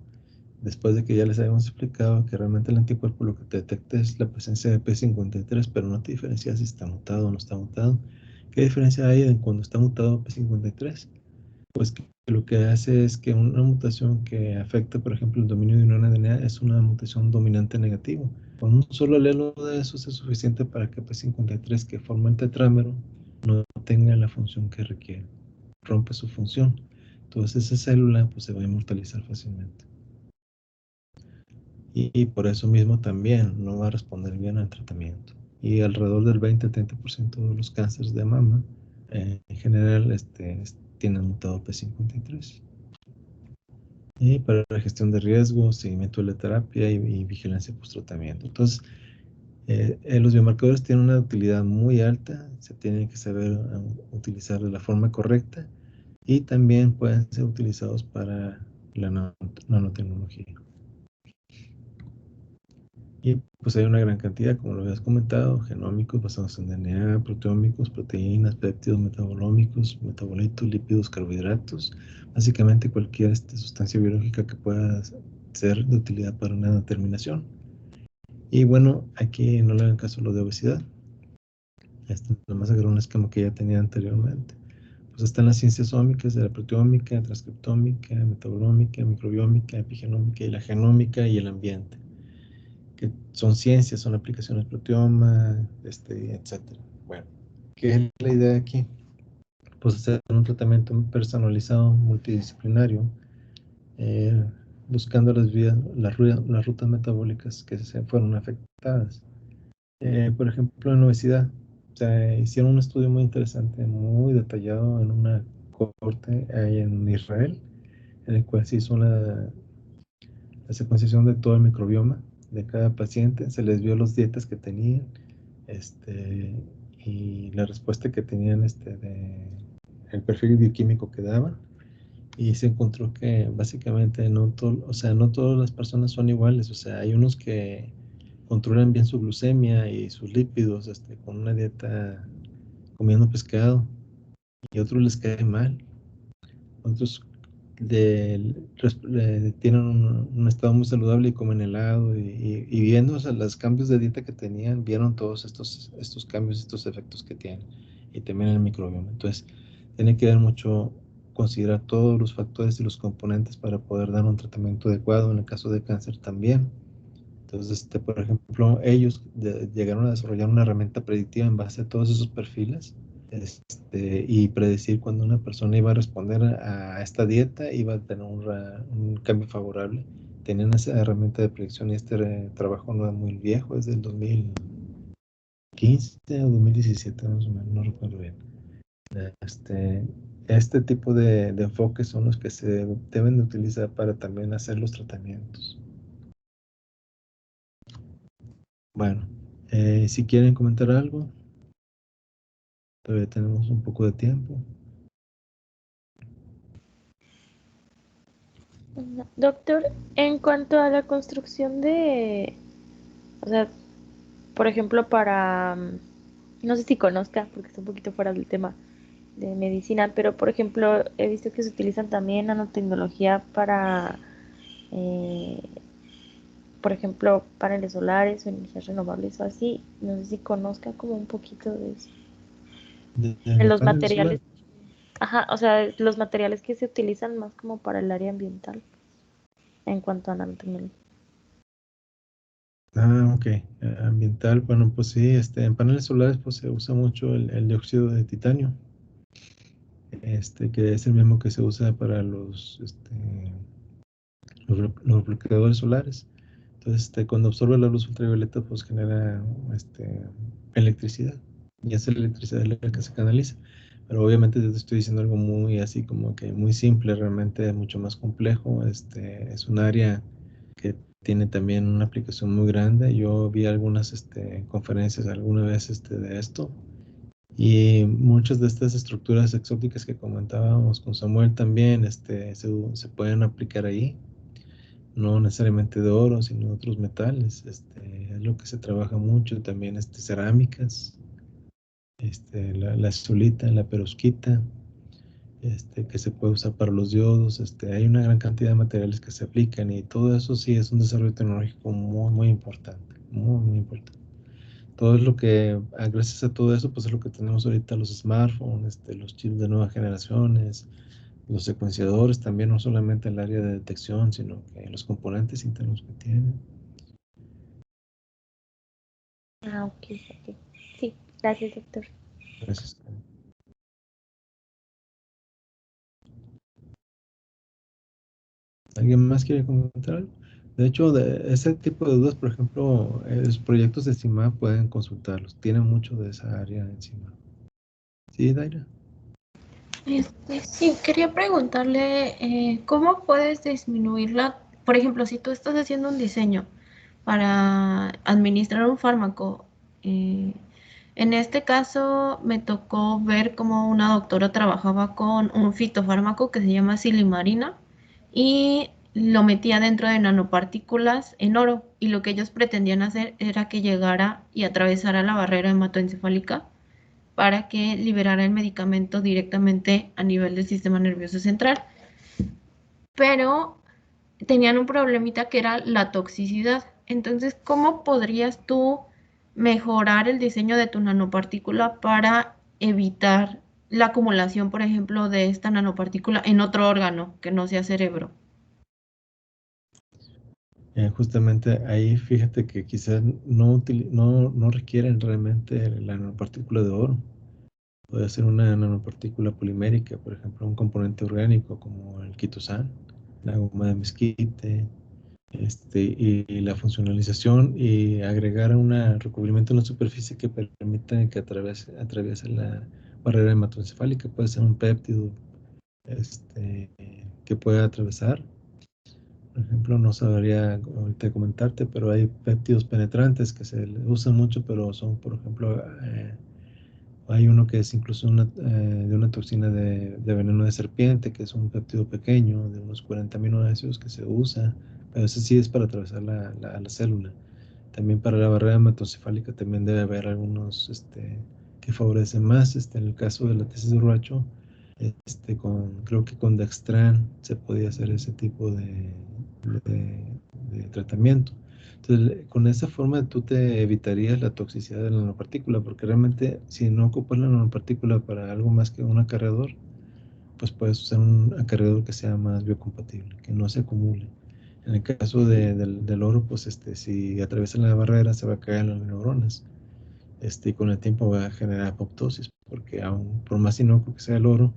Después de que ya les habíamos explicado que realmente el anticuerpo lo que te detecta es la presencia de P53, pero no te diferencia si está mutado o no está mutado. ¿Qué diferencia hay en cuando está mutado P53? Pues que lo que hace es que una mutación que afecta, por ejemplo, el dominio de un ADN es una mutación dominante negativa. Con un solo alelo de esos es suficiente para que P53, que forma el tetrámero, no tenga la función que requiere. Rompe su función. Entonces esa célula pues, se va a inmortalizar fácilmente. Y por eso mismo también no va a responder bien al tratamiento. Y alrededor del 20-30% de los cánceres de mama, en general, tienen mutado P53. Y para la gestión de riesgos, seguimiento de la terapia y vigilancia post-tratamiento. Entonces, los biomarcadores tienen una utilidad muy alta, se tienen que saber utilizar de la forma correcta y también pueden ser utilizados para la nanotecnología. Y pues hay una gran cantidad, como lo habías comentado, genómicos basados en DNA, proteómicos, proteínas, péptidos, metabolómicos, metabolitos, lípidos, carbohidratos, básicamente cualquier sustancia biológica que pueda ser de utilidad para una determinación. Y bueno, aquí no le hagan caso a lo de obesidad. Nomás agarró un esquema que ya tenía anteriormente. Pues están las ciencias ómicas de la proteómica, transcriptómica, metabolómica, microbiómica, epigenómica y la genómica y el ambiente, que son ciencias, son aplicaciones proteoma, etcétera. Bueno, ¿qué es la idea aquí? Pues hacer un tratamiento personalizado, multidisciplinario, buscando las rutas metabólicas que se fueron afectadas. Por ejemplo, en obesidad, se hicieron un estudio muy interesante, muy detallado en una corte ahí en Israel, en el cual se hizo la secuenciación de todo el microbioma de cada paciente, se les vio las dietas que tenían, y la respuesta que tenían, el perfil bioquímico que daban, y se encontró que básicamente no todas las personas son iguales, o sea, hay unos que controlan bien su glucemia y sus lípidos, con una dieta comiendo pescado, y a otros les cae mal, otros tienen un estado muy saludable y comen helado y viendo, o sea, los cambios de dieta que tenían, vieron todos estos cambios, estos efectos que tienen y también el microbioma. Entonces, tiene que ver mucho considerar todos los factores y los componentes para poder dar un tratamiento adecuado en el caso de cáncer también. Entonces, por ejemplo, ellos llegaron a desarrollar una herramienta predictiva en base a todos esos perfiles, y predecir cuando una persona iba a responder a esta dieta, iba a tener un cambio favorable. Tenían esa herramienta de predicción y trabajo no es muy viejo, es del 2015 o 2017, más o menos, no recuerdo bien. Este tipo de enfoques son los que se deben de utilizar para también hacer los tratamientos. Bueno, si quieren comentar algo, todavía tenemos un poco de tiempo. Doctor, en cuanto a la construcción o sea, por ejemplo, no sé si conozca, porque está un poquito fuera del tema de medicina, pero por ejemplo, he visto que se utilizan también nanotecnología para, eh, por ejemplo, paneles solares o energías renovables o así. No sé si conozca como un poquito de eso. De De los paneles materiales, solares. ajá, o sea, los materiales que se utilizan más como para el área ambiental en cuanto a nanotecnología. Ok. Ambiental, bueno, pues sí, en paneles solares pues se usa mucho el dióxido de titanio, que es el mismo que se usa para los bloqueadores solares. Entonces, cuando absorbe la luz ultravioleta, pues genera electricidad. Y esa electricidad es la que se canaliza. Pero obviamente te estoy diciendo algo muy así como que muy simple, realmente mucho más complejo. Es un área que tiene también una aplicación muy grande. Yo vi algunas conferencias alguna vez de esto. Y muchas de estas estructuras exóticas que comentábamos con Samuel también se pueden aplicar ahí. No necesariamente de oro, sino de otros metales. Es lo que se trabaja mucho. También cerámicas, la azulita, la perovskita. que se puede usar para los diodos. Hay una gran cantidad de materiales que se aplican y todo eso sí es un desarrollo tecnológico muy, muy importante, muy, muy importante. Todo es lo que, gracias a todo eso, pues es lo que tenemos ahorita los smartphones, los chips de nuevas generaciones, los secuenciadores también, no solamente en el área de detección, sino que los componentes internos que tienen. Ah, ok, ok. Sí, gracias, doctor. Gracias. ¿Alguien más quiere comentar algo? De hecho, de ese tipo de dudas, por ejemplo, los proyectos de CIMAP pueden consultarlos. Tienen mucho de esa área encima. ¿Sí, Daira? Sí, quería preguntarle, ¿cómo puedes disminuirla? Por ejemplo, si tú estás haciendo un diseño para administrar un fármaco, eh, en este caso me tocó ver cómo una doctora trabajaba con un fitofármaco que se llama silimarina y lo metía dentro de nanopartículas en oro, y lo que ellos pretendían hacer era que llegara y atravesara la barrera hematoencefálica para que liberara el medicamento directamente a nivel del sistema nervioso central. Pero tenían un problemita que era la toxicidad. Entonces, ¿cómo podrías tú mejorar el diseño de tu nanopartícula para evitar la acumulación, por ejemplo, de esta nanopartícula en otro órgano que no sea cerebro? Justamente ahí fíjate que quizás no requieren realmente la nanopartícula de oro. Puede ser una nanopartícula polimérica, por ejemplo, un componente orgánico como el quitosán, la goma de mezquite, y la funcionalización y agregar un recubrimiento en la superficie que permita que atraviese la barrera hematoencefálica. Puede ser un péptido que pueda atravesar. Por ejemplo, no sabría ahorita comentarte, pero hay péptidos penetrantes que se usan mucho, pero son, por ejemplo, hay uno que es incluso de una toxina de veneno de serpiente, que es un péptido pequeño de unos 40 aminoácidos que se usa, pero ese sí es para atravesar la célula. También para la barrera hematoencefálica también debe haber algunos que favorecen más. En el caso de la tesis de Urracho, creo que con Dextran se podía hacer ese tipo de tratamiento. Entonces, con esa forma tú te evitarías la toxicidad de la nanopartícula, porque realmente si no ocupas la nanopartícula para algo más que un acarreador, pues puedes usar un acarreador que sea más biocompatible, que no se acumule. En el caso del oro, pues si atraviesa la barrera se va a caer en las neuronas, y con el tiempo va a generar apoptosis, porque aún por más inocuo que sea el oro,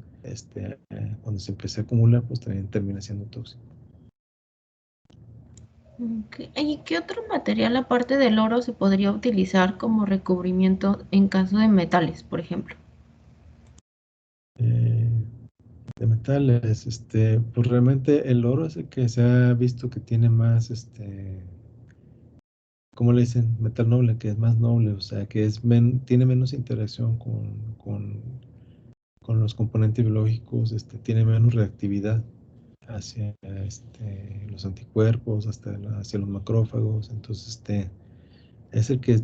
cuando se empieza a acumular, pues también termina siendo tóxico. Okay. ¿Y qué otro material aparte del oro se podría utilizar como recubrimiento en caso de metales, por ejemplo? Eh, de metales, pues realmente el oro es el que se ha visto que tiene más, ¿cómo le dicen? Metal noble, que es más noble, o sea, que tiene menos interacción con los componentes biológicos, tiene menos reactividad hacia los anticuerpos, hacia los macrófagos. Entonces, es el que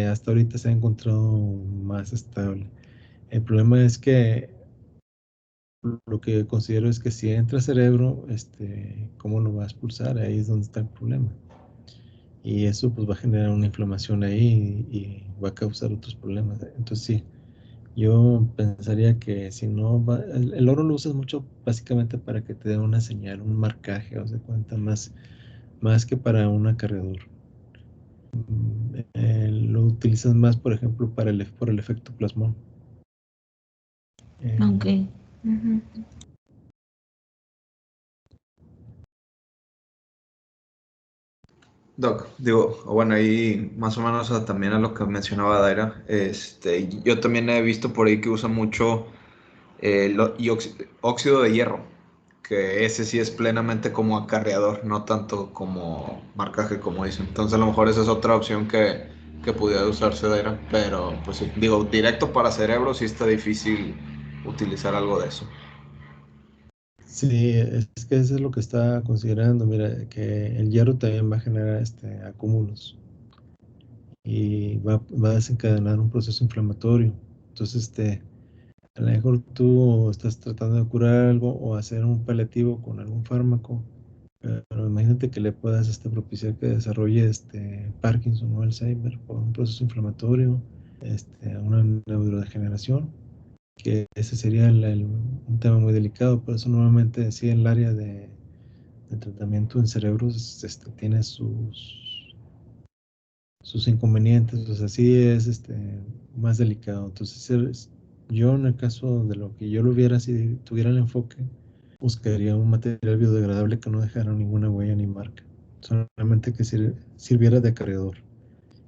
hasta ahorita se ha encontrado más estable. El problema es que lo que considero es que si entra al cerebro, ¿cómo lo va a expulsar? Ahí es donde está el problema. Y eso pues va a generar una inflamación ahí y va a causar otros problemas. Entonces sí, yo pensaría que si no va, el oro lo usas mucho básicamente para que te dé una señal, un marcaje, o sea, cuenta más que para un acarreador. Lo utilizas más, por ejemplo, por el efecto plasmón. Ok. Ujú. Doc, digo, bueno, ahí más o menos también a lo que mencionaba Daira, yo también he visto por ahí que usan mucho óxido de hierro, que ese sí es plenamente como acarreador, no tanto como marcaje como dicen. Entonces a lo mejor esa es otra opción que pudiera usarse, Daira, pero pues sí, digo, directo para cerebro sí está difícil utilizar algo de eso. Sí, es que eso es lo que está considerando. Mira, que el hierro también va a generar acúmulos y va a desencadenar un proceso inflamatorio. Entonces, A lo mejor tú estás tratando de curar algo o hacer un paliativo con algún fármaco, pero imagínate que le puedas propiciar que desarrolle Parkinson o Alzheimer por un proceso inflamatorio, una neurodegeneración, que ese sería un tema muy delicado. Por eso normalmente sí el área de tratamiento en cerebros tiene sus inconvenientes, o sea, sí es más delicado. Entonces, yo en el caso de lo que yo lo viera, si tuviera el enfoque, buscaría un material biodegradable que no dejara ninguna huella ni marca, solamente que sirviera de acarreador.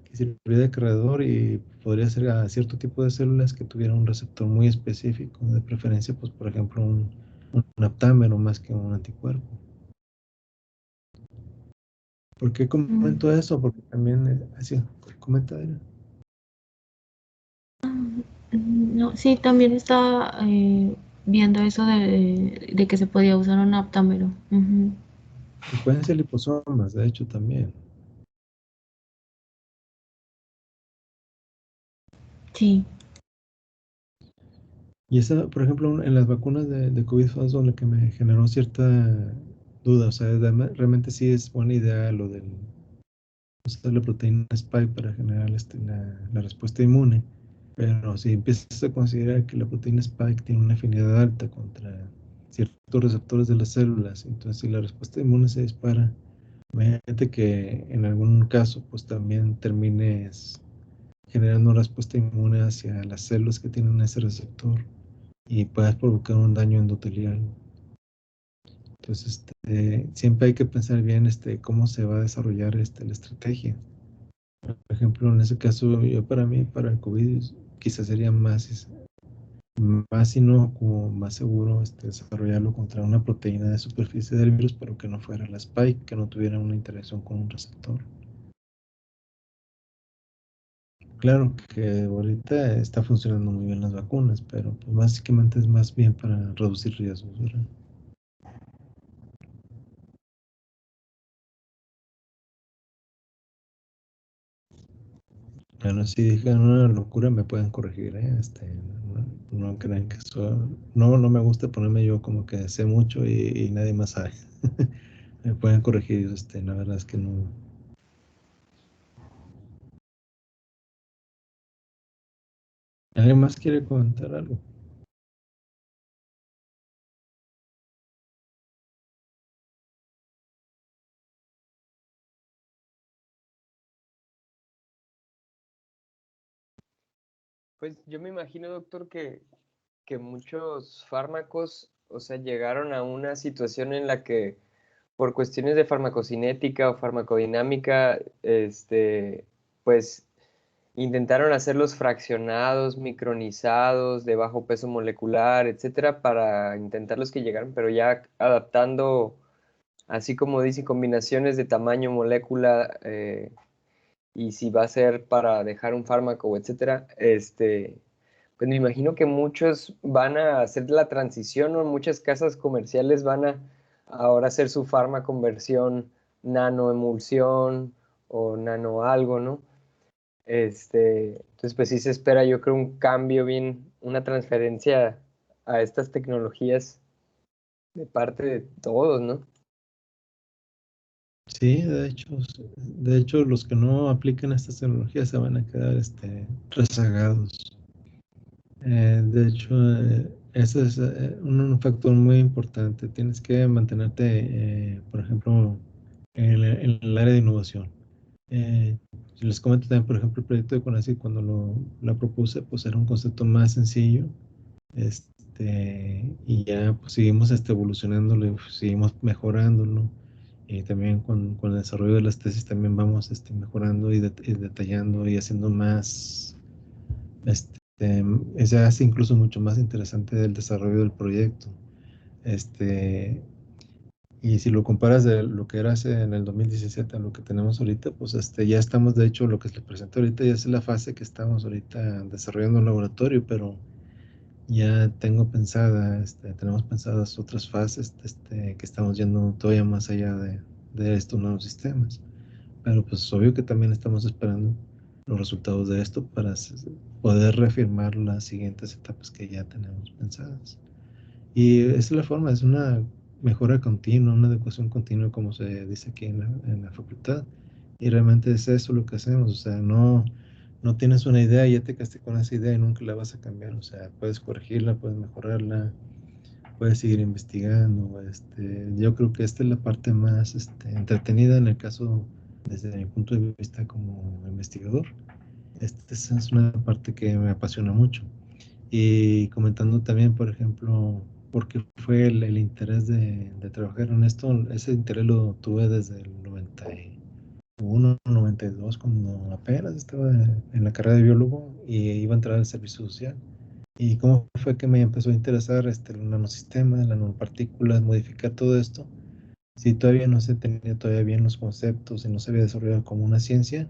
Que sirviera de acarreador y podría ser a cierto tipo de células que tuvieran un receptor muy específico, de preferencia, pues por ejemplo, un aptámero más que un anticuerpo. ¿Por qué comento eso? Porque también, así, comenta. No, sí, también estaba viendo eso de que se podía usar un aptámero. Ujú. Y pueden ser liposomas, de hecho, también. Sí. Y esa, por ejemplo, en las vacunas de COVID fue lo que me generó cierta duda. O sea, realmente sí es buena idea lo del usar la proteína spike para generar la respuesta inmune. Pero si empiezas a considerar que la proteína spike tiene una afinidad alta contra ciertos receptores de las células, entonces si la respuesta inmune se dispara, imagínate que en algún caso pues también termines generando una respuesta inmune hacia las células que tienen ese receptor y puedas provocar un daño endotelial. Entonces, siempre hay que pensar bien cómo se va a desarrollar la estrategia. Por ejemplo, en ese caso, yo para mí, para el COVID, quizás sería más inocuo, más seguro desarrollarlo contra una proteína de superficie del virus, pero que no fuera la spike, que no tuviera una interacción con un receptor. Claro que ahorita está funcionando muy bien las vacunas, pero pues básicamente es más bien para reducir riesgos, ¿verdad? Bueno, si dijeron una locura me pueden corregir, ¿eh? No crean que eso... No me gusta ponerme yo como que sé mucho y nadie más sabe. Me pueden corregir, la verdad es que no... ¿Alguien más quiere comentar algo? Pues yo me imagino, doctor, que muchos fármacos, o sea, llegaron a una situación en la que por cuestiones de farmacocinética o farmacodinámica, pues intentaron hacerlos fraccionados, micronizados, de bajo peso molecular, etcétera, para intentarlos que llegaran, pero ya adaptando, así como dice, combinaciones de tamaño, molécula, y si va a ser para dejar un fármaco, etcétera, pues me imagino que muchos van a hacer la transición, o muchas casas comerciales van a ahora hacer su fármaco en versión nanoemulsión o nano algo, ¿no? Entonces, pues sí se espera, yo creo, un cambio bien, una transferencia a estas tecnologías de parte de todos, ¿no? Sí, de hecho los que no aplican estas tecnologías se van a quedar rezagados. De hecho, ese es un factor muy importante. Tienes que mantenerte, por ejemplo, en el área de innovación. Les comento también, por ejemplo, el proyecto de CONACYT, cuando la propuse, pues era un concepto más sencillo, y ya pues, seguimos evolucionándolo, y seguimos mejorándolo. Y también con el desarrollo de las tesis también vamos mejorando y detallando y haciendo más, se hace incluso mucho más interesante el desarrollo del proyecto. Y si lo comparas de lo que era hace en el 2017 a lo que tenemos ahorita, pues ya estamos, de hecho, lo que se presenta ahorita ya es la fase que estamos ahorita desarrollando en laboratorio, pero ya tenemos pensadas otras fases, que estamos yendo todavía más allá de estos nuevos sistemas. Pero pues obvio que también estamos esperando los resultados de esto para poder reafirmar las siguientes etapas que ya tenemos pensadas. Y esa es la forma, es una mejora continua, una adecuación continua, como se dice aquí en la facultad. Y realmente es eso lo que hacemos, o sea, no tienes una idea y ya te quedaste con esa idea y nunca la vas a cambiar, o sea, puedes corregirla, puedes mejorarla, puedes seguir investigando. Yo creo que esta es la parte más entretenida en el caso, desde mi punto de vista como investigador. Esa es una parte que me apasiona mucho. Y comentando también, por ejemplo, por qué fue el interés de trabajar en esto. Ese interés lo tuve desde el 91, 92, cuando apenas estaba en la carrera de biólogo y iba a entrar al servicio social. ¿Y cómo fue que me empezó a interesar el nanosistema, las nanopartículas, modificar todo esto? Si todavía no se tenía todavía bien los conceptos y no se había desarrollado como una ciencia,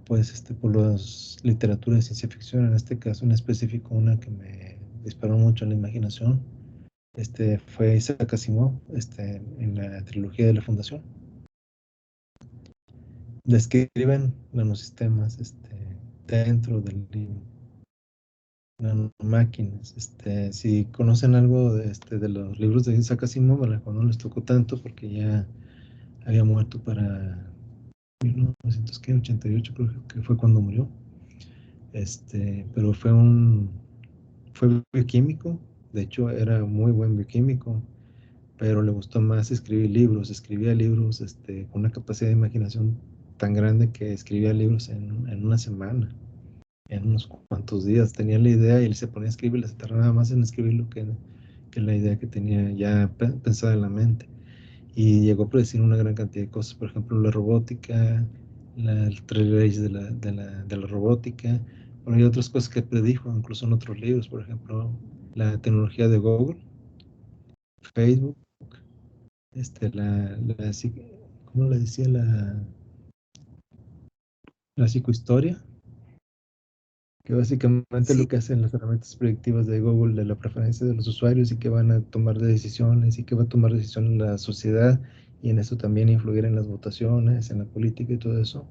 pues por las literaturas de ciencia ficción, en este caso en específico una que me disparó mucho en la imaginación, fue Isaac Asimov, en la trilogía de la Fundación. Describen nanosistemas, dentro del libro, nanomáquinas. Si conocen algo de los libros de Isaac Asimov, a lo mejor no les tocó tanto porque ya había muerto para 1988, creo que fue cuando murió. Pero fue bioquímico, de hecho era muy buen bioquímico, pero le gustó más escribir libros. Escribía libros con una capacidad de imaginación tan grande que escribía libros en una semana, en unos cuantos días. Tenía la idea y él se ponía a escribir, se tardaba más en escribir lo que la idea que tenía ya pensada en la mente. Y llegó a predecir una gran cantidad de cosas, por ejemplo, la robótica, las tres leyes de la robótica. Bueno, hay otras cosas que predijo, incluso en otros libros, por ejemplo, la tecnología de Google, Facebook, ¿cómo le decía? La psicohistoria, que básicamente Sí, lo que hacen las herramientas predictivas de Google de la preferencia de los usuarios y que van a tomar decisiones y que va a tomar decisiones la sociedad y en eso también influir en las votaciones, en la política y todo eso.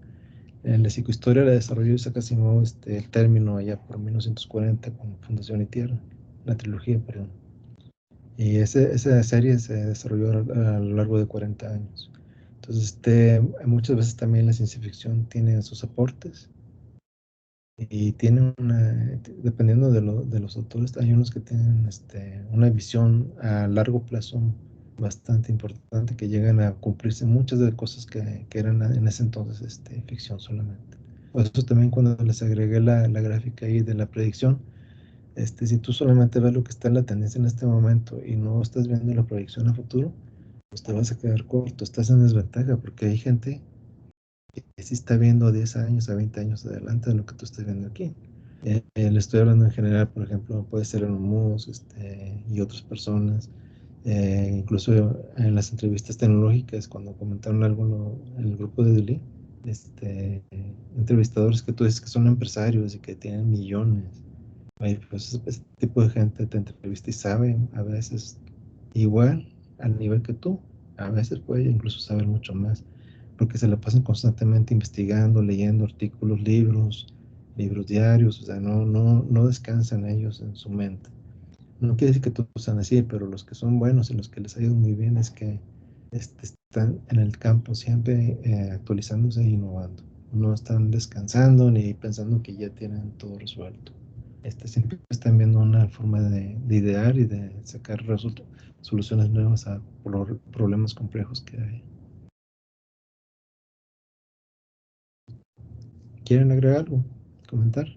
En la psicohistoria la desarrolló Isaac Asimov, el término allá por 1940 con Fundación y Tierra, la trilogía, perdón. Y esa serie se desarrolló a lo largo de 40 años. Entonces, muchas veces también la ciencia ficción tiene sus aportes y tiene dependiendo de los autores, hay unos que tienen una visión a largo plazo bastante importante, que llegan a cumplirse muchas de las cosas que eran en ese entonces ficción solamente. Por eso también cuando les agregué la gráfica ahí de la predicción, si tú solamente ves lo que está en la tendencia en este momento y no estás viendo la proyección a futuro, pues te vas a quedar corto, estás en desventaja porque hay gente que sí está viendo a 10 años, a 20 años adelante de lo que tú estás viendo aquí. Le estoy hablando en general, por ejemplo, puede ser Elon Musk y otras personas. Incluso en las entrevistas tecnológicas, cuando comentaron algo en el grupo de Delhi, entrevistadores que tú dices que son empresarios y que tienen millones. Pues este tipo de gente te entrevista y sabe a veces igual al nivel que tú, a veces puede incluso saber mucho más, porque se la pasan constantemente investigando, leyendo artículos, libros diarios, o sea, no descansan ellos en su mente. No quiere decir que todos sean así, pero los que son buenos y los que les ha ido muy bien es que están en el campo siempre actualizándose e innovando. No están descansando ni pensando que ya tienen todo resuelto. Siempre están viendo una forma de idear y de sacar soluciones nuevas a problemas complejos que hay. ¿Quieren agregar algo? ¿Comentar?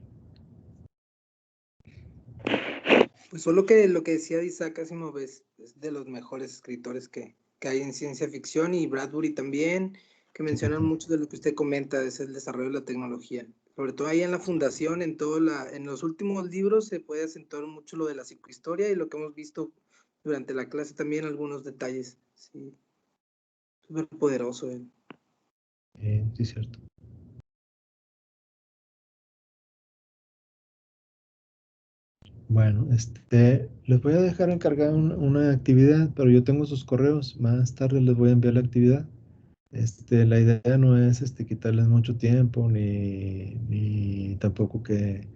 pues solo que lo que decía Isaac Asimov es de los mejores escritores que hay en ciencia ficción, y Bradbury también, que mencionan mucho de lo que usted comenta, es el desarrollo de la tecnología. Sobre todo ahí en la fundación, en los últimos libros se puede acentuar mucho lo de la psicohistoria y lo que hemos visto durante la clase también, algunos detalles. Sí, súper poderoso. Sí, es cierto. Bueno, les voy a dejar encargar una actividad, pero yo tengo sus correos. Más tarde les voy a enviar la actividad. La idea no es quitarles mucho tiempo ni tampoco que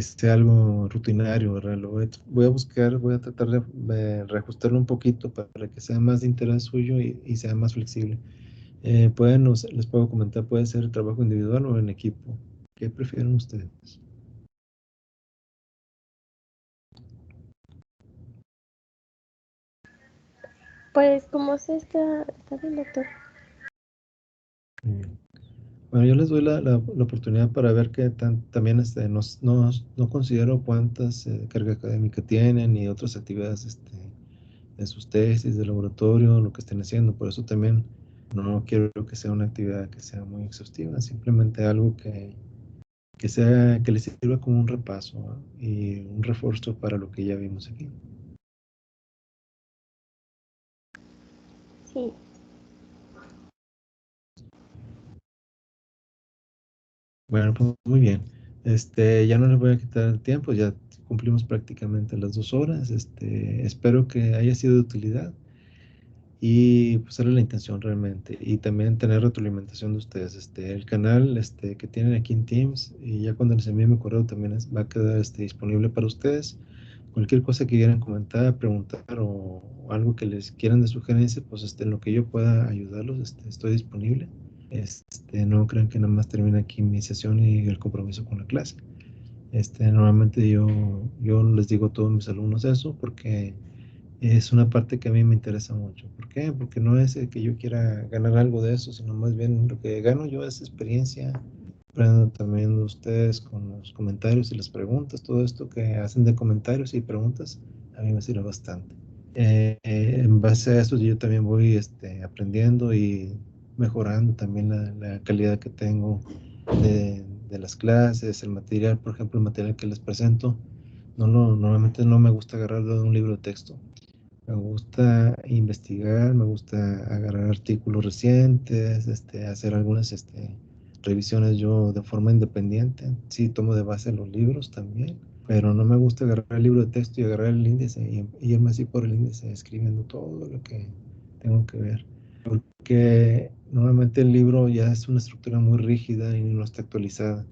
sea algo rutinario, ¿verdad? Voy a buscar, voy a tratar de reajustarlo un poquito para que sea más de interés suyo y sea más flexible. Les puedo comentar, puede ser trabajo individual o en equipo. ¿Qué prefieren ustedes? Pues como se está bien, doctor. Muy bien. Bueno, yo les doy la oportunidad para ver que también no considero cuántas carga académica tienen y otras actividades de sus tesis, de laboratorio, lo que estén haciendo. Por eso también no quiero que sea una actividad que sea muy exhaustiva, simplemente algo que les sirva como un repaso, ¿no? Y un refuerzo para lo que ya vimos aquí. Sí. Bueno, pues muy bien. Ya no les voy a quitar el tiempo, ya cumplimos prácticamente las 2 horas. Espero que haya sido de utilidad y pues era la intención realmente. Y también tener retroalimentación de ustedes. El canal que tienen aquí en Teams y ya cuando les envíe mi correo también va a quedar disponible para ustedes. Cualquier cosa que quieran comentar, preguntar o algo que les quieran de sugerencia, pues en lo que yo pueda ayudarlos, estoy disponible. No crean que nada más termina aquí mi sesión y el compromiso con la clase. Normalmente yo les digo a todos mis alumnos eso porque es una parte que a mí me interesa mucho. ¿Por qué? Porque no es que yo quiera ganar algo de eso, sino más bien lo que gano yo es experiencia. Aprendo también de ustedes con los comentarios y las preguntas. Todo esto que hacen de comentarios y preguntas a mí me sirve bastante. En base a eso yo también voy aprendiendo y mejorando también la calidad que tengo de las clases, el material, por ejemplo, el material que les presento. Normalmente no me gusta agarrarlo de un libro de texto. Me gusta investigar, me gusta agarrar artículos recientes, hacer algunas revisiones yo de forma independiente. Sí, tomo de base los libros también, pero no me gusta agarrar el libro de texto y agarrar el índice y irme así por el índice escribiendo todo lo que tengo que ver. Porque normalmente el libro ya es una estructura muy rígida y no está actualizada.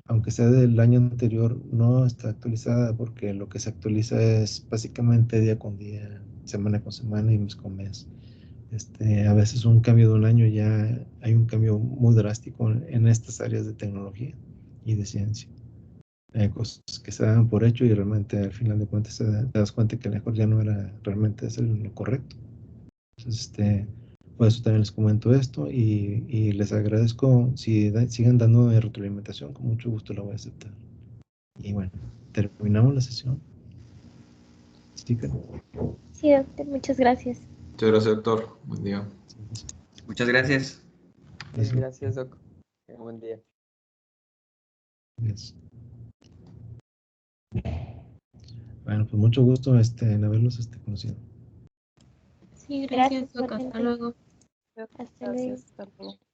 Aunque sea del año anterior, no está actualizada porque lo que se actualiza es básicamente día con día, semana con semana y mes con mes. A veces un cambio de un año ya hay un cambio muy drástico en estas áreas de tecnología y de ciencia. Hay cosas que se dan por hecho y realmente al final de cuentas te das cuenta que a lo mejor ya no era realmente hacer lo correcto. Entonces, por eso también les comento esto y les agradezco si sigan dando retroalimentación, con mucho gusto la voy a aceptar. Y bueno, terminamos la sesión. Sí, Sí, doctor, muchas gracias. Muchas gracias, doctor. Buen día. Muchas gracias. Gracias, Doc. Buen día. Yes. Bueno, pues mucho gusto en haberlos conocido. Sí, gracias, Gracias, Doc. Hasta igualmente. luego. Hasta luego. Gracias. Hasta luego.